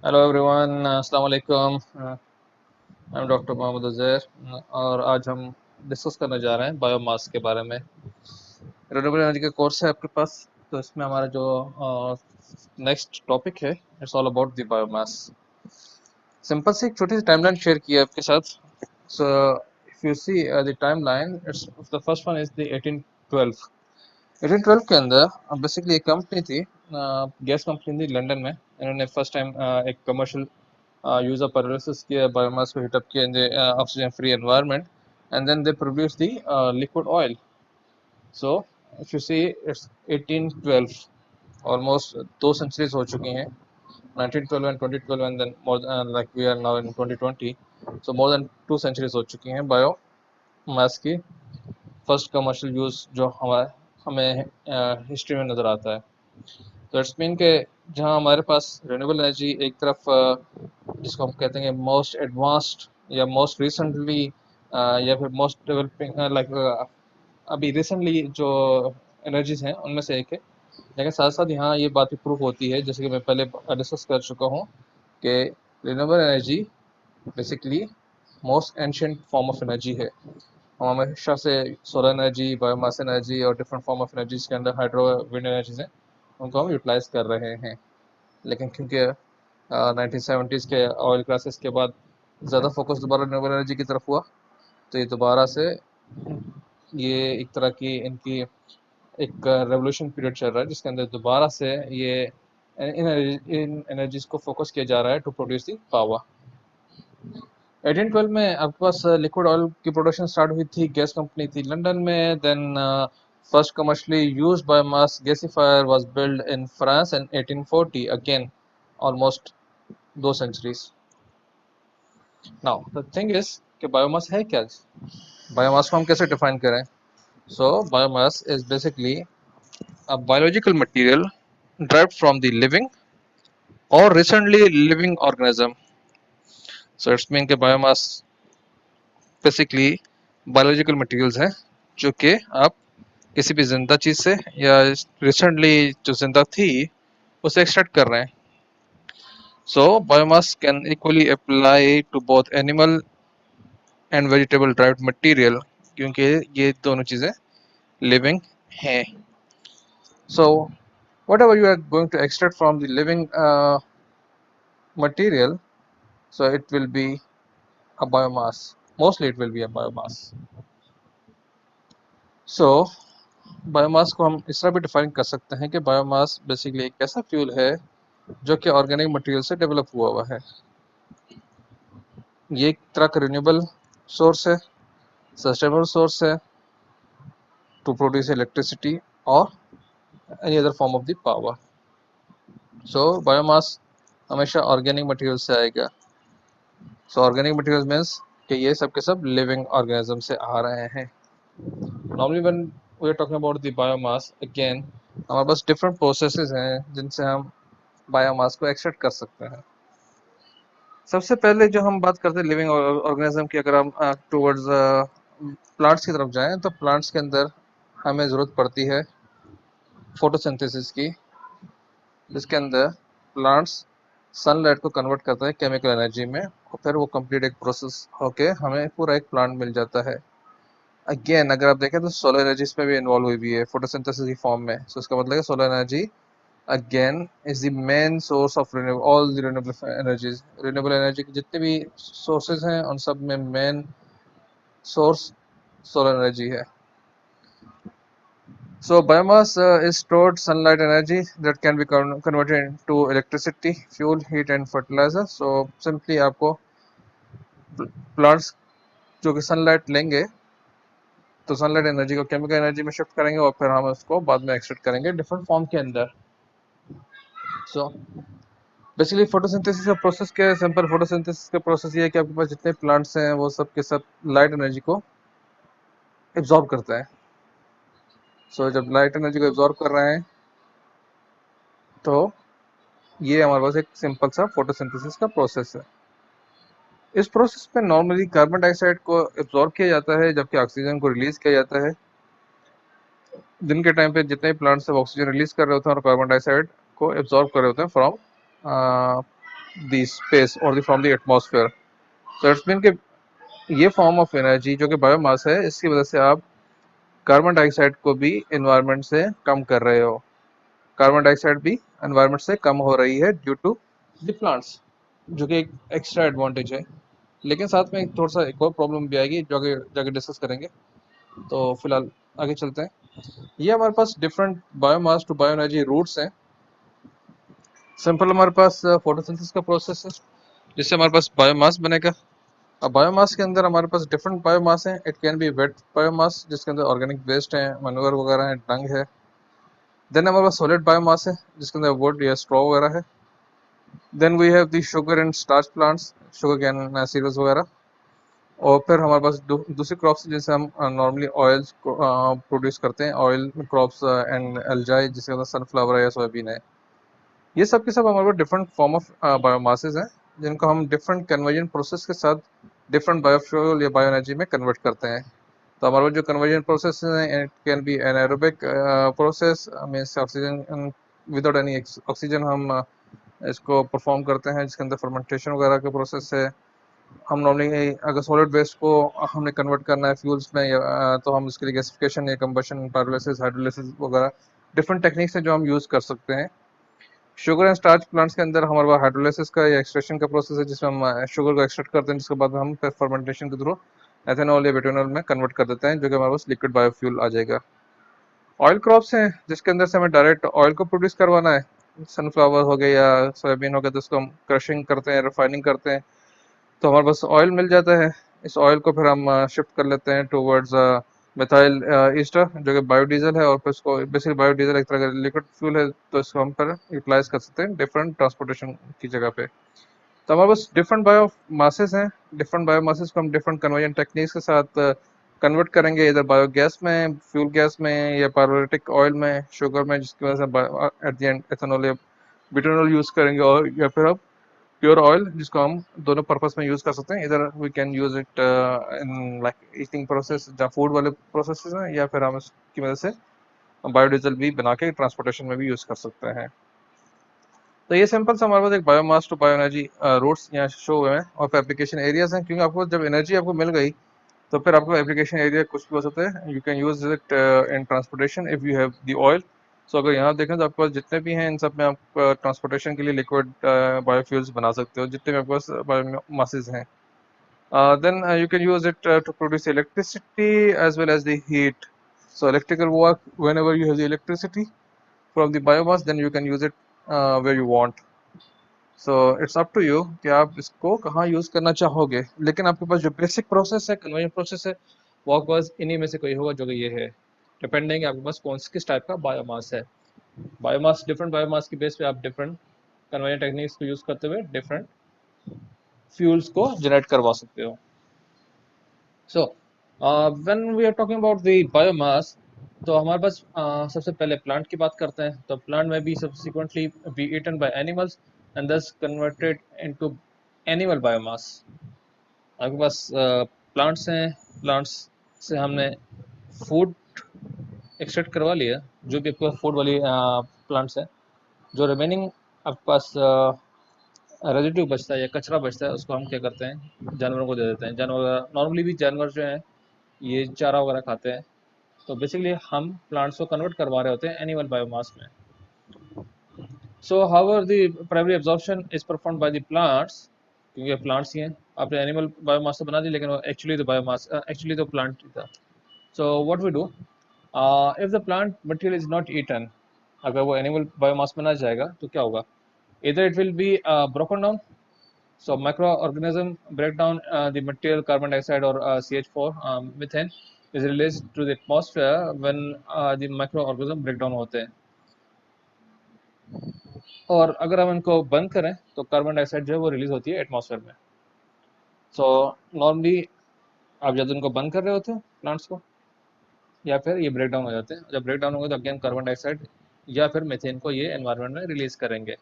Hello everyone, अस्सलाम वालेकुम। I am doctor Mohammad Uzair और आज हम डिस्कस करने जा रहे हैं बायोमास के बारे में। रिन्यूएबल एनर्जी का कोर्स है आपके पास, तो इसमें हमारा जो नेक्स्ट टॉपिक है it's all about the biomass. Simple सी एक छोटी सी टाइमलाइन शेयर की है आपके साथ। So if you see the timeline, it's the first one is the 1812। 1812 के अंदर बेसिकली एक कंपनी थी, गैस कंपनी थी लंदन में। इन्होंने फर्स्ट टाइम एक कमर्शियल use of pyrolysis किया, biomass को heat up किया in the oxygen free environment, and then they produce the liquid oil. So if you see it's 1812, almost 2 centuries हो चुकी हैं, 1912 and 2012 and then more like we are now in 2020, so more than 2 centuries हो चुकी हैं biomass की। First commercial use जो हमारे हमें हिस्ट्री में नज़र आता है। तो इट्स मीन के जहाँ हमारे पास रिन्यूएबल एनर्जी एक तरफ जिसको हम कहते हैं मोस्ट एडवांस्ड या मोस्ट रिसेंटली या फिर मोस्ट डेवलपिंग लाइक अभी रिसेंटली जो एनर्जीज हैं उनमें से एक है। लेकिन साथ साथ यहाँ ये बात भी प्रूव होती है, जैसे कि मैं पहले डिस्कस कर चुका हूँ, कि renewable energy basically most ancient form of energy है। हम हमेशा से सोलर एनर्जी, बायोमास एनर्जी और डिफरेंट फॉर्म ऑफ एनर्जीज के अंदर हाइड्रो विंड एनर्जीज हैं, उनको हम यूटिलाइज कर रहे हैं। लेकिन क्योंकि 1970s के ऑयल क्राइसिस के बाद ज़्यादा फोकस दोबारा रिन्यूएबल एनर्जी की तरफ हुआ, तो ये दोबारा से ये एक तरह की इनकी एक रेवोल्यूशन पीरियड चल रहा है, जिसके अंदर दोबारा से ये इन एनर्जीज को फोकस किया जा रहा है टू प्रोड्यूस दी पावर। 1812 में आपके पास लिक्विड ऑयल की प्रोडक्शन स्टार्ट हुई थी, गैस कंपनी थी लंदन में। Then first commercially used biomass gasifier was build in France in 1840, again almost 2 centuries। Now the thing is कि बायोमास है क्या। बायोमास को हम कैसे डिफाइन करें। So biomass is basically a biological material derived from the living or recently living organism. So it's mean कि biomass basically biological materials हैं जो कि आप किसी भी जिंदा चीज से या रिसेंटली जो जिंदा थी उसे एक्सट्रैक्ट कर रहे हैं। So biomass can equally apply to both animal and vegetable derived material, क्योंकि ये दोनों चीजें लिविंग हैं। So whatever you are going to extract from the living material, so it will be a biomass. Mostly it will be a biomass. So biomass को हम इस तरह भी डिफाइन कर सकते हैं कि बायोमास बेसिकली एक ऐसा फ्यूल है जो कि ऑर्गेनिक मटेरियल से डेवलप हुआ है। ये एक तरह का रिन्यूएबल सोर्स है, सस्टेनेबल सोर्स है टू प्रोड्यूस इलेक्ट्रिसिटी और any other form of the power. So biomass हमेशा ऑर्गेनिक मटेरियल से आएगा। सो ऑर्गेनिक मटेरियल मीन्स कि ये सब के सब लिविंग ऑर्गेनिज्म से आ रहे हैं। Normally when we are talking about the biomass, again हमारे पास डिफरेंट प्रोसेसेस हैं जिनसे हम बायोमास को एक्सट्रैक्ट कर सकते हैं। सबसे पहले जो हम बात करते हैं लिविंग ऑर्गेनिज्म की, अगर हम टूवर्ड्स प्लांट्स की तरफ जाएं, तो प्लांट्स के अंदर हमें ज़रूरत पड़ती है फोटोसिंथेसिस की, जिसके अंदर प्लांट्स सनलाइट को कन्वर्ट करता है केमिकल एनर्जी में, और फिर वो कंप्लीट एक प्रोसेस होके हमें पूरा एक प्लांट मिल जाता है। अगेन अगर आप देखें तो सोलर एनर्जी इसमें भी इन्वॉल्व हुई भी है फोटोसिंथेसिस की फॉर्म में। सो इसका मतलब है solar energy again is the main source of renewable all the renewable energies। renewable energy के जितने भी sources हैं उन सब में main source solar energy है। so biomass is stored sunlight energy that can be converted into electricity, fuel, heat and fertilizer। so simply आपको plants जो कि sunlight लेंगे तो सनलाइट एनर्जी को केमिकल एनर्जी में शिफ्ट करेंगे और फिर हम उसको बाद में एक्सट्रैक्ट करेंगे डिफरेंट फॉर्म के अंदर। सो बेसिकली फोटोसिंथेसिस का प्रोसेस क्या है। सिंपल फोटोसिंथेसिस का प्रोसेस ये है कि आपके पास जितने प्लांट्स हैं वो सब के सब लाइट एनर्जी को एब्जॉर्ब करते हैं। सो जब लाइट एनर्जी को एब्जॉर्ब कर रहे हैं तो ये हमारे पास एक सिंपल सा फोटोसिंथेसिस का प्रोसेस है। इस प्रोसेस में नॉर्मली कार्बन डाइऑक्साइड को एब्जॉर्ब किया जाता है, जबकि ऑक्सीजन को रिलीज किया जाता है। दिन के टाइम पे जितने प्लांट्स ऑक्सीजन रिलीज कर रहे होते हैं और कार्बन डाइऑक्साइड को एब्जॉर्ब कर रहे होते हैं फ्रॉम द स्पेस और from the atmosphere. So it's mean कि ये फॉर्म ऑफ एनर्जी जो कि बायोमास है, इसकी वजह से आप कार्बन डाइऑक्साइड को भी एनवायरनमेंट से कम कर रहे हो। कार्बन डाइऑक्साइड भी एनवायरनमेंट से कम हो रही है ड्यू टू द प्लांट्स, जो कि एक एक्स्ट्रा एडवांटेज है। लेकिन साथ में थोड़ा सा एक और प्रॉब्लम भी आएगी जो आगे जाके डिस्कस करेंगे। तो फिलहाल आगे चलते हैं। ये हमारे पास different biomass to bio energy routes हैं। सिंपल हमारे पास फोटोसिंथेसिस का प्रोसेस है जिससे हमारे पास बायोमास बनेगा। अब बायोमास के अंदर हमारे पास डिफरेंट बायोमास हैं। It can be wet biomass जिसके अंदर ऑर्गेनिक वेस्ट है, मनूर वगैरह है, डंग है। देन हमारे पास सॉलिड बायोमास है जिसके अंदर वुड या स्ट्रॉ वगैरह है। Then we have the sugar and starch plants, sugar cane seeds वगैरह। और फिर हमारे पास दूसरी क्रॉप्स जिनसे हम नॉर्मली ऑयल्स प्रोड्यूस करते हैं, ऑयल क्रॉप्स एंड एल्जाई जिसके अंदर सनफ्लावर है या सोयाबीन है। ये सब के सब हमारे पास डिफरेंट फॉर्म ऑफ बायोमासेस हैं जिनको हम डिफरेंट कन्वर्जन प्रोसेस के साथ डिफरेंट बायोफ्यूल या बायो एनर्जी में कन्वर्ट करते हैं। तो हमारे पास जो कन्वर्जन प्रोसेस है, it can B anaerobic process, means oxygen without any oxygen हम इसको परफॉर्म करते हैं, जिसके अंदर फर्मेंटेशन वगैरह के प्रोसेस है। हम नॉर्मली अगर सॉलिड वेस्ट को हमने कन्वर्ट करना है फ्यूल्स में तो हम इसके लिए गैसिफिकेशन या कंबशन, पायरोलिसिस, हाइड्रोलिसिस वगैरह डिफरेंट टेक्निक्स हैं जो हम यूज़ कर सकते हैं। शुगर एंड स्टार्च प्लांट्स के अंदर हमारे पास हाइड्रोलिसिस का या एक्सट्रैक्शन का प्रोसेस है जिसमें हम शुगर को एक्सट्रैक्ट करते हैं, जिसके बाद हम फिर फर्मेंटेशन के थ्रू एथेनॉल या ब्यूटेनॉल में कन्वर्ट कर देते हैं, जो कि हमारे पास लिक्विड बायोफ्यूल आ जाएगा। ऑयल क्रॉप्स हैं जिसके अंदर से हमें डायरेक्ट ऑयल को प्रोड्यूस करवाना है। सनफ्लावर हो गया या सोयाबीन हो गया, तो उसको हम क्रशिंग करते हैं, रिफाइनिंग करते हैं, तो हमारे पास ऑयल मिल जाता है। इस ऑयल को फिर हम शिफ्ट कर लेते हैं टूवर्ड्स मिथाइल ईस्टर जो कि बायोडीजल है, और फिर इसको बेसिकली बायोडीजल एक तरह का लिक्विड फ्यूल है, तो इसको हम फिर यूटिलाइज कर सकते हैं डिफरेंट ट्रांसपोर्टेशन की जगह पे। तो हमारे पास डिफरेंट बायो मासेस हैं। डिफरेंट बायो मासेस को हम डिफरेंट कन्वर्जन टेक्निक्स के साथ कन्वर्ट करेंगे, इधर बायोगैस में, फ्यूल गैस में, या पायरोलिटिक ऑयल में, शुगर में, जिसकी वजह से एट द एंड एथेनॉल या ब्यूटेनॉल यूज करेंगे, और या फिर हम प्योर ऑयल जिसको हम दोनों पर्पस में यूज कर सकते हैं। इधर we can use it in like eating process जहाँ फूड वाले प्रोसेस हैं, या फिर हम इसकी वजह से बायोडीजल भी बना के ट्रांसपोर्टेशन में भी यूज कर सकते हैं। तो ये सिंपल सा हमारे पास एक biomass to bio energy routes यहाँ शो हुए हैं, और फिर एप्लीकेशन एरियाज हैं, क्योंकि आपको जब एनर्जी आपको मिल गई तो फिर आपको एप्लीकेशन एरिया कुछ भी हो सकता है। You can use it in transportation if you have the oil. So अगर यहाँ देखें तो आपके पास जितने भी हैं इन सब में आप ट्रांसपोर्टेशन के लिए लिक्विड बायोफ्यूल्स बना सकते हो, जितने भी आपके पास बायोमासेस हैं। Then you can use it to produce electricity as well as the heat. So electrical work, whenever you have the electricity from the biomass, then you can use it where you want. So it's up to you कि आप इसको कहाँ use करना चाहोगे, लेकिन आपके पास जो basic process है, कन्वर्जन प्रोसेस है, वो आपके पास इन्हीं में से कोई होगा जो कि ये है। डिपेंडिंग आपके पास कौन किस टाइप का बायोमास है। बायोमास, डिफरेंट बायोमास की बेस पे आप डिफरेंट कन्वर्जन टेक्निक्स को यूज करते हुए डिफरेंट फ्यूल्स को जनरेट करवा सकते हो। So, when we are talking about the biomass, तो हमारे पास सबसे पहले प्लांट की बात करते हैं। तो प्लांट में भी subsequently be eaten by animals and thus converted into animal biomass। आपके पास प्लांट्स हैं, प्लांट्स से हमने फूड एक्सट्रैक्ट करवा लिया, जो भी आपके फूड वाली प्लांट्स हैं। जो रिमेनिंग आपके पास रेजिड्यू बचता है या कचरा बचता है, उसको हम क्या करते हैं, जानवरों को दे देते हैं। जानवर नॉर्मली भी जानवर जो हैं ये चारा वगैरह खाते हैं। तो बेसिकली हम प्लांट्स को कन्वर्ट करवा रहे होते हैं एनिमल बायोमास में। सो however the primary absorption is performed by the plants, क्योंकि प्लांट्स ही हैं। आपने एनिमल बायोमास तो बना दी, लेकिन वो एक्चुअली तो बायोमास एक्चुअली तो प्लांट ही था। So what we do, if the plant material is not eaten, अगर वो एनिमल बायोमास में ना जाएगा तो क्या होगा, इधर it will be broken down. So microorganism break down the material carbon dioxide or CH4, methane is released to the atmosphere when the microorganism break down होते हैं। और अगर हम इनको बंद करें तो कार्बन डाइऑक्साइड जो है वो रिलीज होती है एटमॉस्फेयर में। सो नॉर्मली आप जब इनको बंद कर रहे होते हैं प्लांट्स को, या फिर ये ब्रेक डाउन हो जाते हैं, जब ब्रेक डाउन होंगे तो अगेन कार्बन डाइऑक्साइड या फिर मीथेन को ये एनवायरनमेंट में रिलीज करेंगे।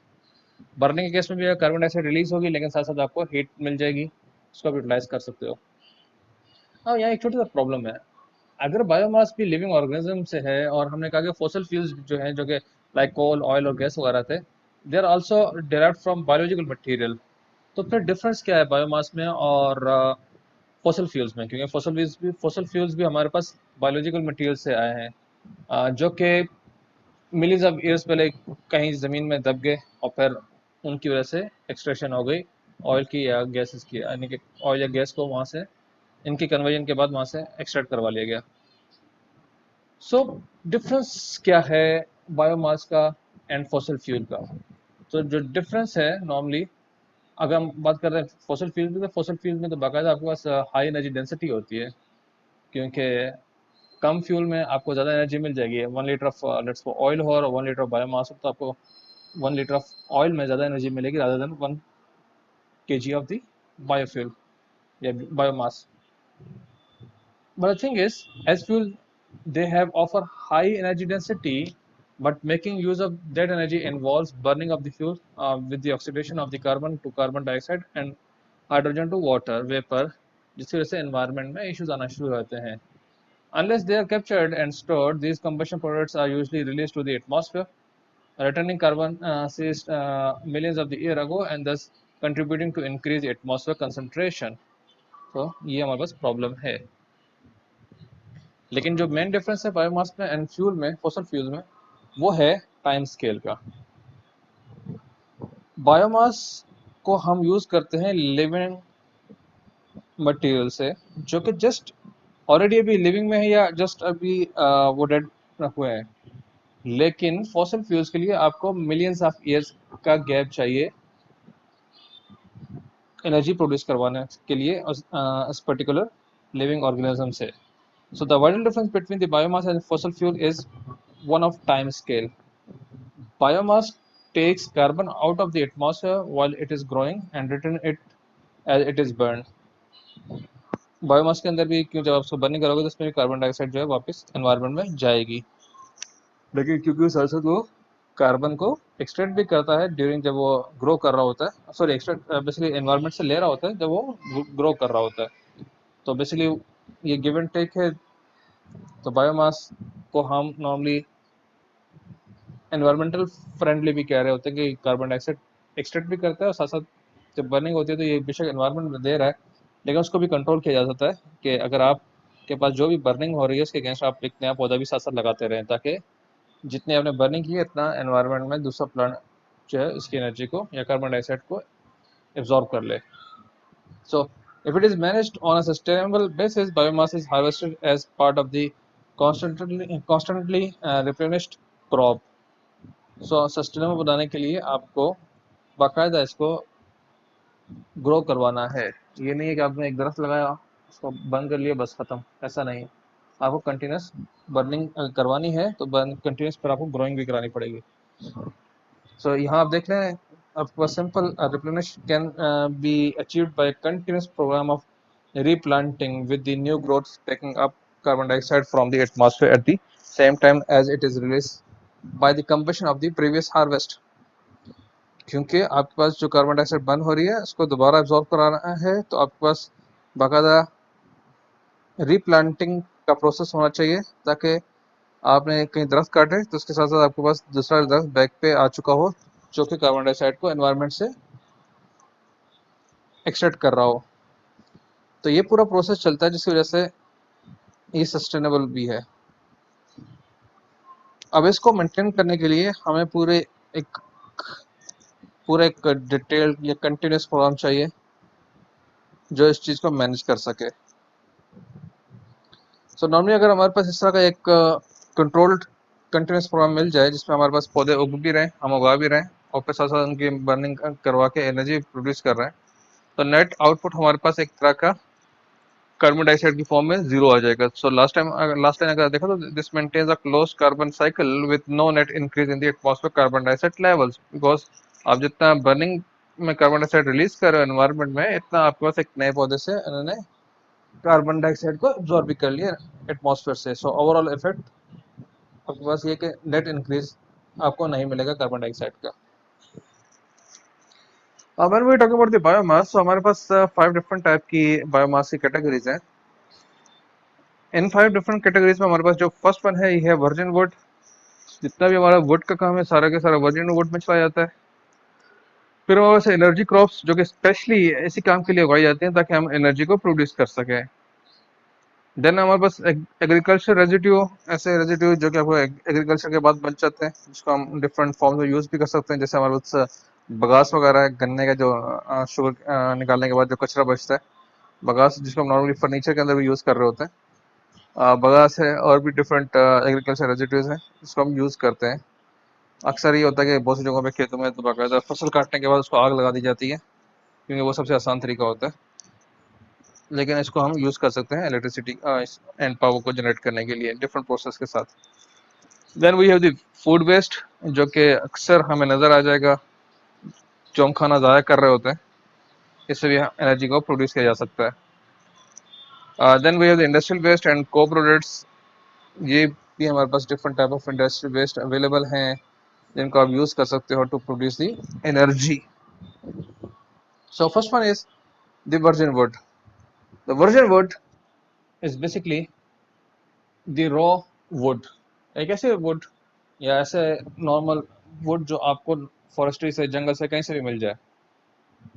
बर्निंग के केस में भी कार्बन डाइऑक्साइड रिलीज होगी, लेकिन साथ साथ आपको हीट मिल जाएगी, उसको आप यूटिलाइज कर सकते हो। हाँ, यहाँ एक छोटा सा प्रॉब्लम है। अगर बायोमास भी लिविंग ऑर्गेनिज्म से है, और हमने कहा कि फॉसिल फ्यूल्स जो हैं, जो कि लाइक कोल, ऑयल और गैस वगैरह थे, they are also derived from biological material. तो फिर डिफरेंस क्या है बायोमास में और फॉसल फ्यूल्स में? क्योंकि फॉसल फ्यूल्स भी हमारे पास बायोलॉजिकल मटेरियल से आए हैं, जो कि मिलियंस ऑफ ईयर्स पहले कहीं ज़मीन में दब गए और फिर उनकी वजह से एक्सट्रैक्शन हो गई ऑयल की या गैसेस की, यानी कि ऑयल या गैस को वहाँ से इनकी कन्वर्जन के बाद वहाँ से एक्सट्रैक्ट करवा लिया गया। सो डिफरेंस क्या है बायोमास का एंड फॉसल फ्यूल का? तो जो डिफरेंस है नॉर्मली, अगर हम बात कर रहे हैं फॉसल फ्यूल की, तो फॉसल फ्यूल में तो बाकायदा आपके पास हाई एनर्जी डेंसिटी होती है, क्योंकि कम फ्यूल में आपको ज़्यादा एनर्जी मिल जाएगी। 1 litre of let's suppose oil हो और 1 लीटर ऑफ बायोमास हो, तो आपको 1 लीटर ऑफ ऑयल में ज़्यादा एनर्जी मिलेगी rather than 1 kg of the biofuel या biomass. But the thing is, as fuel, they have offer high energy density, but making use of that energy involves burning of the fuel with the oxidation of the carbon to carbon dioxide and hydrogen to water vapor, जिसकी वजह से environment में issues आना शुरू होते हैं। Unless they are captured and stored, these combustion products are usually released to the atmosphere, returning carbon seized millions of the year ago and thus contributing to increase atmosphere concentration. तो ये हमारे पास problem है। लेकिन जो main difference है biomass में and fuel में, fossil fuel में, वो है टाइम स्केल का। बायोमास को हम यूज करते हैं लिविंग मटेरियल से, जो कि जस्ट ऑलरेडी अभी लिविंग में है या जस्ट अभी वो डेड हुए हैं। लेकिन फॉसल फ्यूल्स के लिए आपको मिलियंस ऑफ ईयर्स का गैप चाहिए एनर्जी प्रोड्यूस करवाने के लिए उस पर्टिकुलर लिविंग ऑर्गेनिज्म से। So the vital difference between the biomass and fossil fuel is one of time scale. Biomass takes carbon out of the atmosphere while it is growing and return it as it is burned. Biomass के अंदर भी क्यों, जब आप उसको burning करोगे तो उसमें भी कार्बन डाइऑक्साइड जो है वापस एनवायरनमेंट में जाएगी, लेकिन क्योंकि उस साथ वो कार्बन को एक्सट्रैक्ट भी करता है ड्यूरिंग जब वो ग्रो कर रहा होता है, सॉरी एक्सट्रैक्ट बेसिकली एनवायरनमेंट से ले रहा होता है जब वो ग्रो कर रहा होता है। तो बेसिकली ये गिव एंड टेक है। तो बायोमास को हम नॉर्मली एनवायरमेंटल फ्रेंडली भी कह रहे होते हैं कि कार्बन डाइऑक्साइड एक्सट्रैक्ट भी करता है और साथ साथ जब बर्निंग होती है तो ये बेशक एनवायरनमेंट में दे रहा है, लेकिन उसको भी कंट्रोल किया जा सकता है कि अगर आपके पास जो भी बर्निंग हो रही है उसके अगेंस्ट आप एक नया पौधा भी साथ साथ लगाते रहें, ताकि जितनी आपने बर्निंग की है इतना एनवायरनमेंट में दूसरा प्लांट जो है उसकी एनर्जी को या कार्बन डाइऑक्साइड को एब्जॉर्ब कर ले। So if it is managed on a sustainable basis, biomass is harvested as part of the constantly replenished crop. So sustainable बनाने के लिए आपको बाकायदा इसको ग्रो करवाना है। ये नहीं है कि आपने एक दरख्त लगाया उसको बंद कर लिया बस खत्म, ऐसा नहीं। आपको कंटिन्यूस बर्निंग करवानी है तो कंटिन्यूस पर आपको ग्रोइंग भी करानी पड़ेगी। सो यहाँ आप देख रहे हैं आपके पास simple replenish can be achieved by continuous programme of replanting with the new growths taking up carbon dioxide from the atmosphere at the same time as it is released by the combustion of the previous harvest। क्योंकि आपके पास जो carbon dioxide burn हो रही है उसको दोबारा absorb कराना है, तो आपके पास बाकायदा रीप्लांटिंग का प्रोसेस होना चाहिए, ताकि आपने कहीं दरख्त काटे तो उसके साथ साथ आपके पास दूसरा दरख्त बैक पे आ चुका हो जो कि कार्बन डाइऑक्साइड को एनवायरनमेंट से एक्सट्रैक्ट कर रहा हो। तो ये पूरा प्रोसेस चलता है जिसकी वजह से ये सस्टेनेबल भी है। अब इसको मेंटेन करने के लिए हमें एक पूरा एक डिटेल्ड या कंटिन्यूस प्रोग्राम चाहिए जो इस चीज़ को मैनेज कर सके। सो नॉर्मली अगर हमारे पास इस तरह का एक कंट्रोल्ड कंटिन्यूस प्रोग्राम मिल जाए जिसमें हमारे पास पौधे उग भी रहें, हम उगा भी रहें और फिर साथ साथ उनकी बर्निंग करवा के एनर्जी प्रोड्यूस कर रहे हैं, तो नेट आउटपुट हमारे पास एक तरह का कार्बन डाइऑक्साइड की फॉर्म में जीरो आ जाएगा। सो लास्ट टाइम अगर देखो तो this maintains a close carbon cycle with no net increase in the atmosphere carbon dioxide levels, because आप जितना बर्निंग में कार्बन डाइऑक्साइड रिलीज कर रहे हो एनवायरनमेंट में, इतना आपके पास एक नए पौधे से उन्होंने कार्बन डाइऑक्साइड को एब्जॉर्ब भी कर लिया एटमॉस्फेयर से। सो ओवरऑल इफेक्ट आपके पास ये कि नेट इंक्रीज आपको नहीं मिलेगा कार्बन डाइऑक्साइड का। अब when we talking about the biomass, तो हमारे पास 5 डिफरेंट टाइप की बायोमास की कैटेगरीज हैं। इन 5 डिफरेंट कैटेगरीज में हमारे पास जो फर्स्ट वन है ये है वर्जिन वुड। जितना भी हमारा वुड का काम है सारा के सारा वर्जिन वुड में चला जाता है। फिर हमारे पास एनर्जी क्रॉप्स जो कि स्पेशली इसी काम के लिए उगाई जाती हैं ताकि हम एनर्जी को प्रोड्यूस कर सकें। देन हमारे पास एग्रीकल्चर रेजिड्यू, ऐसे रेजिड्यू जो कि आपको एग्रीकल्चर के बाद बच जाते हैं, जिसको हम डिफरेंट फॉर्म में यूज भी कर सकते हैं। जैसे हमारे पास बगास वगैरह है, गन्ने का जो शुगर निकालने के बाद जो कचरा बचता है, बगास, जिसको हम नॉर्मली फर्नीचर के अंदर भी यूज कर रहे होते हैं। बगास है, और भी डिफरेंट एग्रीकल्चर रेजिड्यूज हैं जिसको हम यूज करते हैं। अक्सर ये होता है कि बहुत सी जगहों पे खेतों में तो बाकायदा फसल काटने के बाद उसको आग लगा दी जाती है, क्योंकि वो सबसे आसान तरीका होता है। लेकिन इसको हम यूज कर सकते हैं इलेक्ट्रिसिटी एंड पावर को जनरेट करने के लिए डिफरेंट प्रोसेस के साथ। Then we have the food waste, जो कि अक्सर हमें नजर आ जाएगा जो हम खाना ज़ाया कर रहे होते हैं, इससे भी एनर्जी को प्रोड्यूस किया जा सकता है। Then we have the industrial waste and को प्रोडक्ट्स। ये भी हमारे पास different type of industrial waste available हैं जिनको आप यूज कर सकते हो to produce the energy. So first one is the virgin wood. The virgin wood is basically the raw wood, एक ऐसे वुड या ऐसे नॉर्मल वुड जो आपको फॉरेस्ट्री से, जंगल से, कहीं से भी मिल जाए।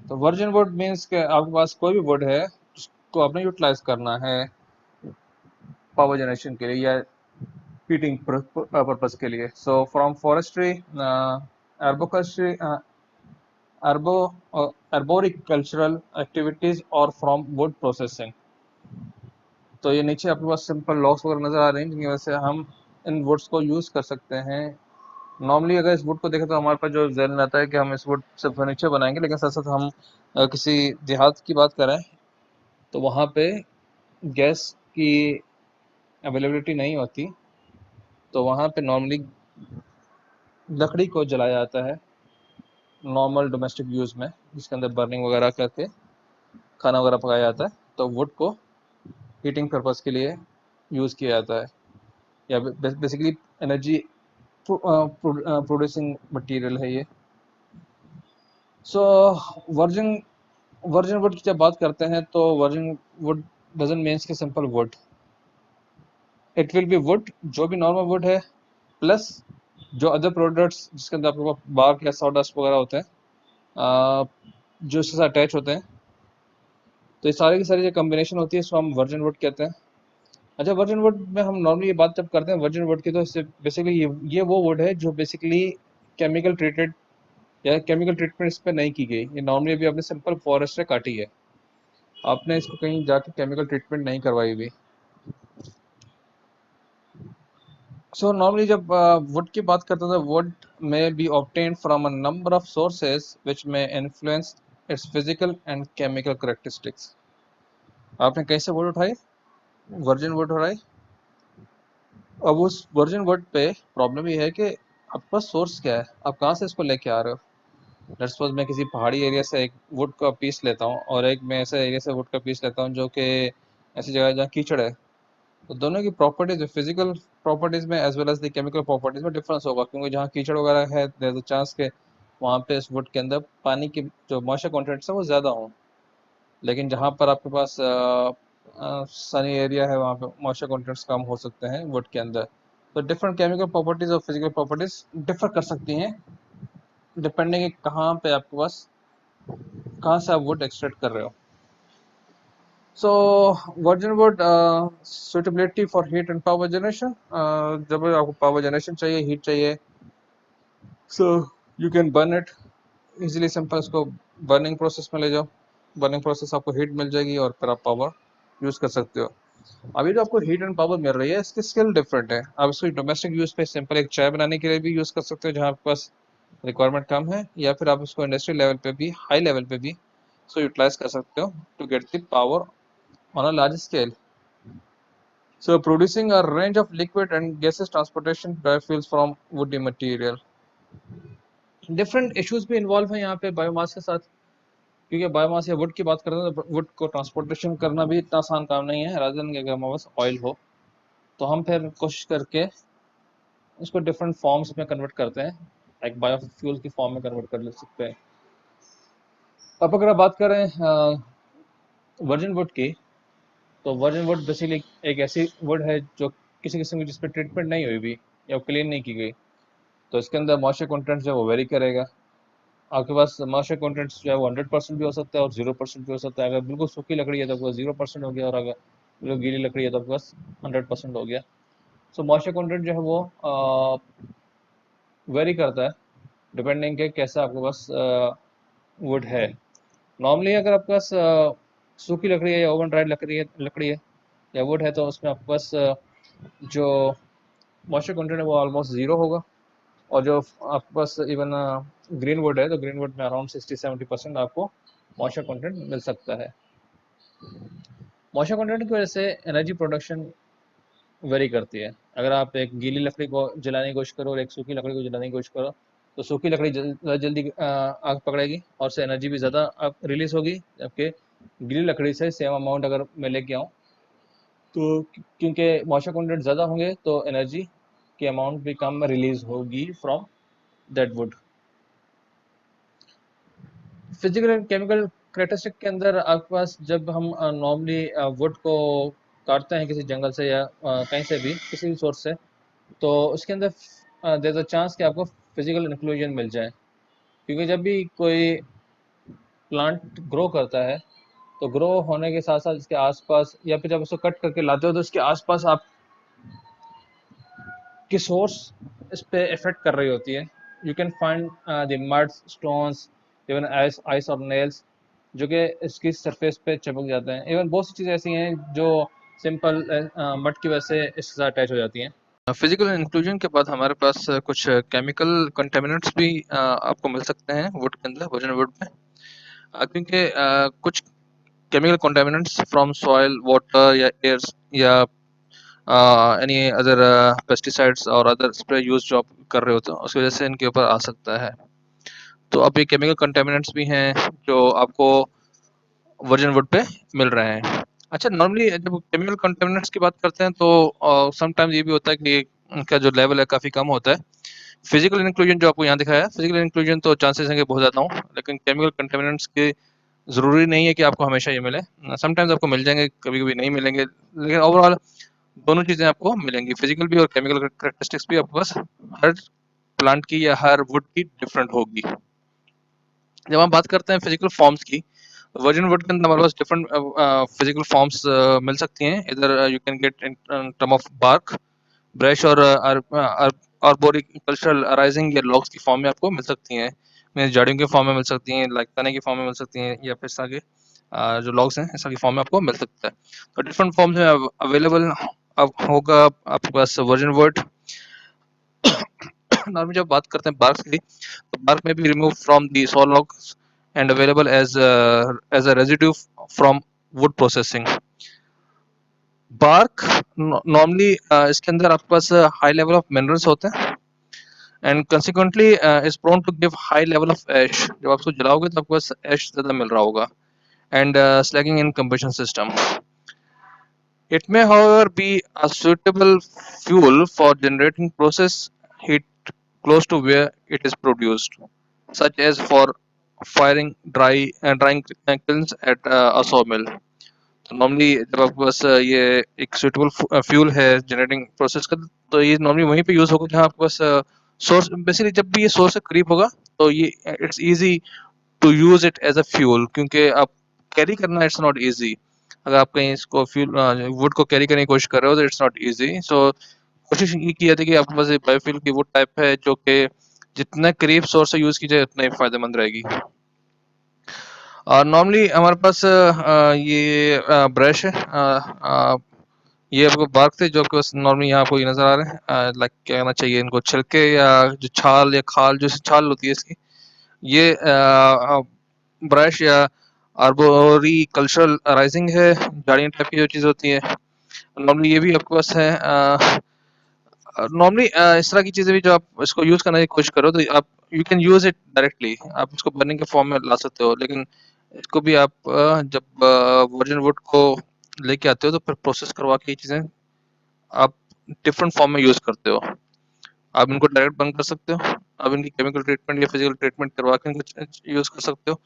तो वर्जिन वुड मीन्स के आपके पास कोई भी वुड है उसको आपने यूटिलाइज करना है पावर जनरेशन के लिए या हीटिंग पर्पज के लिए। सो फ्रॉम फॉरेस्ट्री, एर्बोकल्चरी, एर्बो एर्बोरिकल्चरल एक्टिविटीज और फ्रॉम वुड प्रोसेसिंग। तो ये नीचे आपके पास सिंपल लॉस वगैरह नजर आ रही हैं जिनकी वजह से हम इन वुड्स को यूज कर सकते हैं। नॉर्मली अगर इस वुड को देखें तो हमारे पास जो ज़हन में आता है कि हम इस वुड से फर्नीचर बनाएंगे, लेकिन साथ साथ हम किसी देहात की बात करें तो वहाँ पे गैस की अवेलेबिलिटी नहीं होती, तो वहाँ पे नॉर्मली लकड़ी को जलाया जाता है नॉर्मल डोमेस्टिक यूज़ में, जिसके अंदर बर्निंग वगैरह करके खाना वगैरह पकाया जाता है। तो वुड को हीटिंग पर्पज़ के लिए यूज़ किया जाता है, या बेसिकली एनर्जी प्रोड्यूसिंग मटेरियल है ये। सो वर्जिन वर्जिन वुड की जब बात करते हैं तो वर्जिन वुड डजंट मीन्स के simple would, it will be would जो भी नॉर्मल वुड है प्लस जो अदर प्रोडक्ट्स जिसके अंदर आपके पास बार्क या सॉडस्ट वगैरह होते हैं जो इसके साथ अटैच होते हैं। तो ये सारी की सारी जो कम्बिनेशन होती है इसको हम वर्जिन वुड कहते हैं। अच्छा, वर्जिन वुड में हम नॉर्मली ये बात जब करते हैं वर्जिन वुड की, तो इससे बेसिकली ये वो वुड है जो बेसिकली केमिकल ट्रीटेड या केमिकल ट्रीटमेंट इस पर नहीं की गई। ये नॉर्मली अभी आपने सिंपल फॉरेस्ट से काटी है, आपने इसको कहीं जाके केमिकल ट्रीटमेंट नहीं करवाई हुई। सो नॉर्मली जब वुड की बात करते हैं तो wood may be obtained from a number of sources which may influence its physical and chemical characteristics. आपने कहीं से वुड उठाई? वर्जिन वुड उठाई। अब उस वर्जिन वुड पे प्रॉब्लम ये है कि आपके पास सोर्स क्या है, आप कहाँ से इसको लेके आ रहे हो। लेट्स सपोज मैं किसी पहाड़ी एरिया से एक वुड का पीस लेता हूँ और एक मैं ऐसे एरिया से वुड का पीस लेता हूँ जो कि ऐसी जगह जहाँ कीचड़ है। तो दोनों की प्रॉपर्टीज, फिजिकल प्रॉपर्टीज में as well as the chemical properties में डिफरेंस होगा, क्योंकि जहाँ कीचड़ वगैरह है देयर इज अ चांस के वहाँ पे इस वुड के अंदर पानी की जो मॉइस्चर कंटेंट्स है वो ज़्यादा हो। लेकिन जहाँ पर आपके पास सनी एरिया है वहाँ पे मॉइस्चर कंटेंट्स कम हो सकते हैं वुड के अंदर। तो डिफरेंट केमिकल प्रॉपर्टीज और फिजिकल प्रॉपर्टीज डिफर कर सकती हैं डिपेंडिंग कहाँ पे आपके पास, कहाँ से आप वुड एक्सट्रैक्ट कर रहे हो। So virgin wood suitability for heat and power generation, जब आपको पावर जनरेशन चाहिए, हीट चाहिए, so you can burn it easily, simple इसको बर्निंग प्रोसेस में ले जाओ, बर्निंग प्रोसेस आपको हीट मिल जाएगी और फिर आप पावर यूज कर सकते हो। अभी जो आपको हीट एंड पावर मिल रही है इसकी स्किल डिफरेंट है। आप इसको डोमेस्टिक यूज पे सिंपल एक चाय बनाने के लिए भी यूज कर सकते हो जहाँ आपके पास रिक्वायरमेंट कम है, या फिर आप इसको इंडस्ट्री लेवल पे भी, हाई लेवल पे भी इसको यूटिलाइज कर सकते हो to get the power on a large scale. So producing a range of liquid and gases transportation biofuels from woody material. Different issues भी इन्वॉल्व हैं यहाँ पे बायोमास के साथ, क्योंकि बायोमास या वुड की बात करते हैं तो वुड को ट्रांसपोर्टेशन करना भी इतना आसान काम नहीं है। रादर देन अगर हमारे पास ऑयल हो तो हम फिर कोशिश करके उसको डिफरेंट फॉर्म्स में कन्वर्ट करते हैं, एक बायोफ्यूल की फॉर्म में कन्वर्ट कर ले सकते हैं। अब अगर आप बात करें वर्जिन वुड की, तो वर्जिन वुड बेसिकली एक ऐसी वुड है जो किसी किस्म की जिस पर ट्रीटमेंट नहीं हुई भी या क्लीन नहीं की गई, तो इसके अंदर मॉइस्चर कंटेंट जो वो वेरी करेगा। आपके पास मॉइस्चर कंटेंट्स जो है वो 100% भी हो सकता है और 0% भी हो सकता है। अगर बिल्कुल सूखी लकड़ी है तो आपके पास 0% हो गया, और अगर बिल्कुल गीली लकड़ी है तो आपके पास 100% हो गया। सो मॉइस्चर कंटेंट जो है वो वेरी करता है डिपेंडिंग के कैसा आपके पास वुड है। नॉर्मली अगर आपके पास सूखी लकड़ी है या ओवन ड्राइड लकड़ी है या वुड है, तो उसमें आपके पास जो मॉइस्चर कंटेंट है वो ऑलमोस्ट ज़ीरो होगा। और जो आपके पास इवन ग्रीन वुड है तो ग्रीन वुड में अराउंड 60-70% आपको मॉइस्चर कंटेंट मिल सकता है। मॉइस्चर कंटेंट की वजह से एनर्जी प्रोडक्शन वेरी करती है। अगर आप एक गीली लकड़ी को जलाने की कोशिश करो और एक सूखी लकड़ी को जलाने की कोशिश करो, तो सूखी लकड़ी जल्दी आग पकड़ेगी और से एनर्जी भी ज़्यादा रिलीज होगी, जबकि गीली लकड़ी से सेम अमाउंट अगर मैं लेके आऊँ तो क्योंकि मॉइस्चर कंटेंट ज़्यादा होंगे तो एनर्जी की अमाउंट भी कम रिलीज होगी from that would. Physical and chemical characteristic के अंदर आपके पास जब हम नॉर्मली वुड को काटते हैं किसी जंगल से या कहीं से भी किसी भी सोर्स से, तो उसके अंदर देयर अ चांस कि आपको फिजिकल इंक्लूजन मिल जाए। क्योंकि जब भी कोई प्लांट ग्रो करता है तो ग्रो होने के साथ साथ इसके आसपास, या फिर जब उसको कट करके लाते हो तो इसके आसपास आप की सोर्स इस पे इफेक्ट कर रही होती है। You can find the mud, stones, even ice ice और नेल्स जो कि इसकी सरफेस पे चिपक जाते हैं। इवन बहुत सी चीज़ें ऐसी हैं जो सिंपल मड की वजह से इसके साथ अटैच हो जाती हैं। फिजिकल इंक्लूजन के बाद हमारे पास कुछ केमिकल कंटेमिनेंट्स भी आपको मिल सकते हैं वुड के अंदर, वर्जिन वुड में। क्योंकि कुछ chemical contaminants from soil, water या एयर या एनी अदर पेस्टिसाइड्स और अदर स्प्रे यूज जो आप कर रहे होते हो उसकी वजह से इनके ऊपर आ सकता है। तो अब ये केमिकल कंटेमिनेंट्स भी हैं जो आपको वर्जिन वुड पे मिल रहे हैं। अच्छा, नॉर्मली जब केमिकल कंटेमिनेंट्स की बात करते हैं तो समटाइम्स ये भी होता है कि उनका जो लेवल है काफ़ी कम होता है। फिजिकल इंक्लूजन जो आपको यहाँ दिखाया है, फिजिकल इंक्लूजन तो चांसेस हैं कि बहुत ज़्यादा हों, लेकिन केमिकल कंटेमिनेंट्स के ज़रूरी नहीं है कि आपको हमेशा ये मिले। समटाइम्स आपको मिल जाएंगे, कभी कभी नहीं मिलेंगे, लेकिन ओवरऑल दोनों चीज़ें आपको मिलेंगी, फिजिकल भी और केमिकल करेक्टरिस्टिक्स भी आपके पास हर प्लांट की या हर वुड की डिफरेंट होगी। जब हम बात करते हैं फिजिकल फॉर्म्स की, वर्जिन वुड के अंदर हमारे पास डिफरेंट फिजिकल फॉर्म्स मिल सकती हैं। इधर you can get in term of bark, brush और आर्बोरिकल्चरल अराइजिंग या लॉग्स की फॉर्म में आपको मिल सकती हैं। झाड़ियों के फॉर्म में मिल सकती हैं, लाइक तने की फॉर्म में मिल सकती हैं, या फिर इस तरह के जो लॉग्स हैं इस तरह की फॉर्म में आपको मिल सकता है। तो डिफरेंट फॉर्म्स में अवेलेबल अब होगा आपके पास वर्जिन वुड। नॉर्मली जब बात करते हैं बार्क की, तो बार्क में भी remove from the saw logs and available as a residue from wood processing. Bark normally इसके अंदर आपके पास हाई लेवल ऑफ मिनरल्स होते हैं and consequently is prone to give high level of ash. जब आप उसको जलाओगे तो आपको बस एश ज़्यादा मिल रहा होगा and slagging in combustion system. It may however be a suitable fuel for generating process heat close to where it is produced, such as for firing drying kilns at a sawmill. तो normally जब आपके पास ये एक suitable fuel है generating process का, तो ये normally वहीं पे यूज होगा जहाँ आपके पास सोर्स, बेसिकली जब भी ये सोर्स से करीब होगा तो ये it's easy to use it as a fuel, क्योंकि आप कैरी करना इट्स नॉट इजी। अगर आप कहीं इसको फ्यूल वुड को कैरी करने की कोशिश कर रहे हो तो इट्स नॉट इजी। सो कोशिश ये की जाती है कि आपके पास एक बायोफ्यूल की वुड टाइप है जो कि जितना करीब सोर्स से यूज की जाए उतना ही फायदेमंद रहेगी। और नॉर्मली हमारे पास ये ब्रश है, ये आपको बार्क थे जो आपके पास नॉर्मली यहाँ आपको ये नजर आ रहे हैं, लाइक क्या कहना चाहिए इनको, छिलके या जो छाल या खाल जो छाल होती है इसकी, ये ब्रश या आर्बोरी कल्चरल राइजिंग है, झाड़ियाँ टाइप की जो चीज़ होती है, नॉर्मली ये भी आपके पास है। नॉर्मली इस तरह की चीज़ें भी जो आप इसको यूज़ करने की कोशिश करो तो आप you can use it directly, आप इसको बर्निंग के फॉर्म में ला सकते हो, लेकिन इसको भी आप जब वर्जिन वुड को लेके आते हो तो फिर प्रोसेस करवा के ये चीज़ें आप डिफरेंट फॉर्म में यूज़ करते हो। आप इनको डायरेक्ट बर्न कर सकते हो, आप इनकी केमिकल ट्रीटमेंट या फिजिकल ट्रीटमेंट करवा के इनको यूज़ कर सकते हो।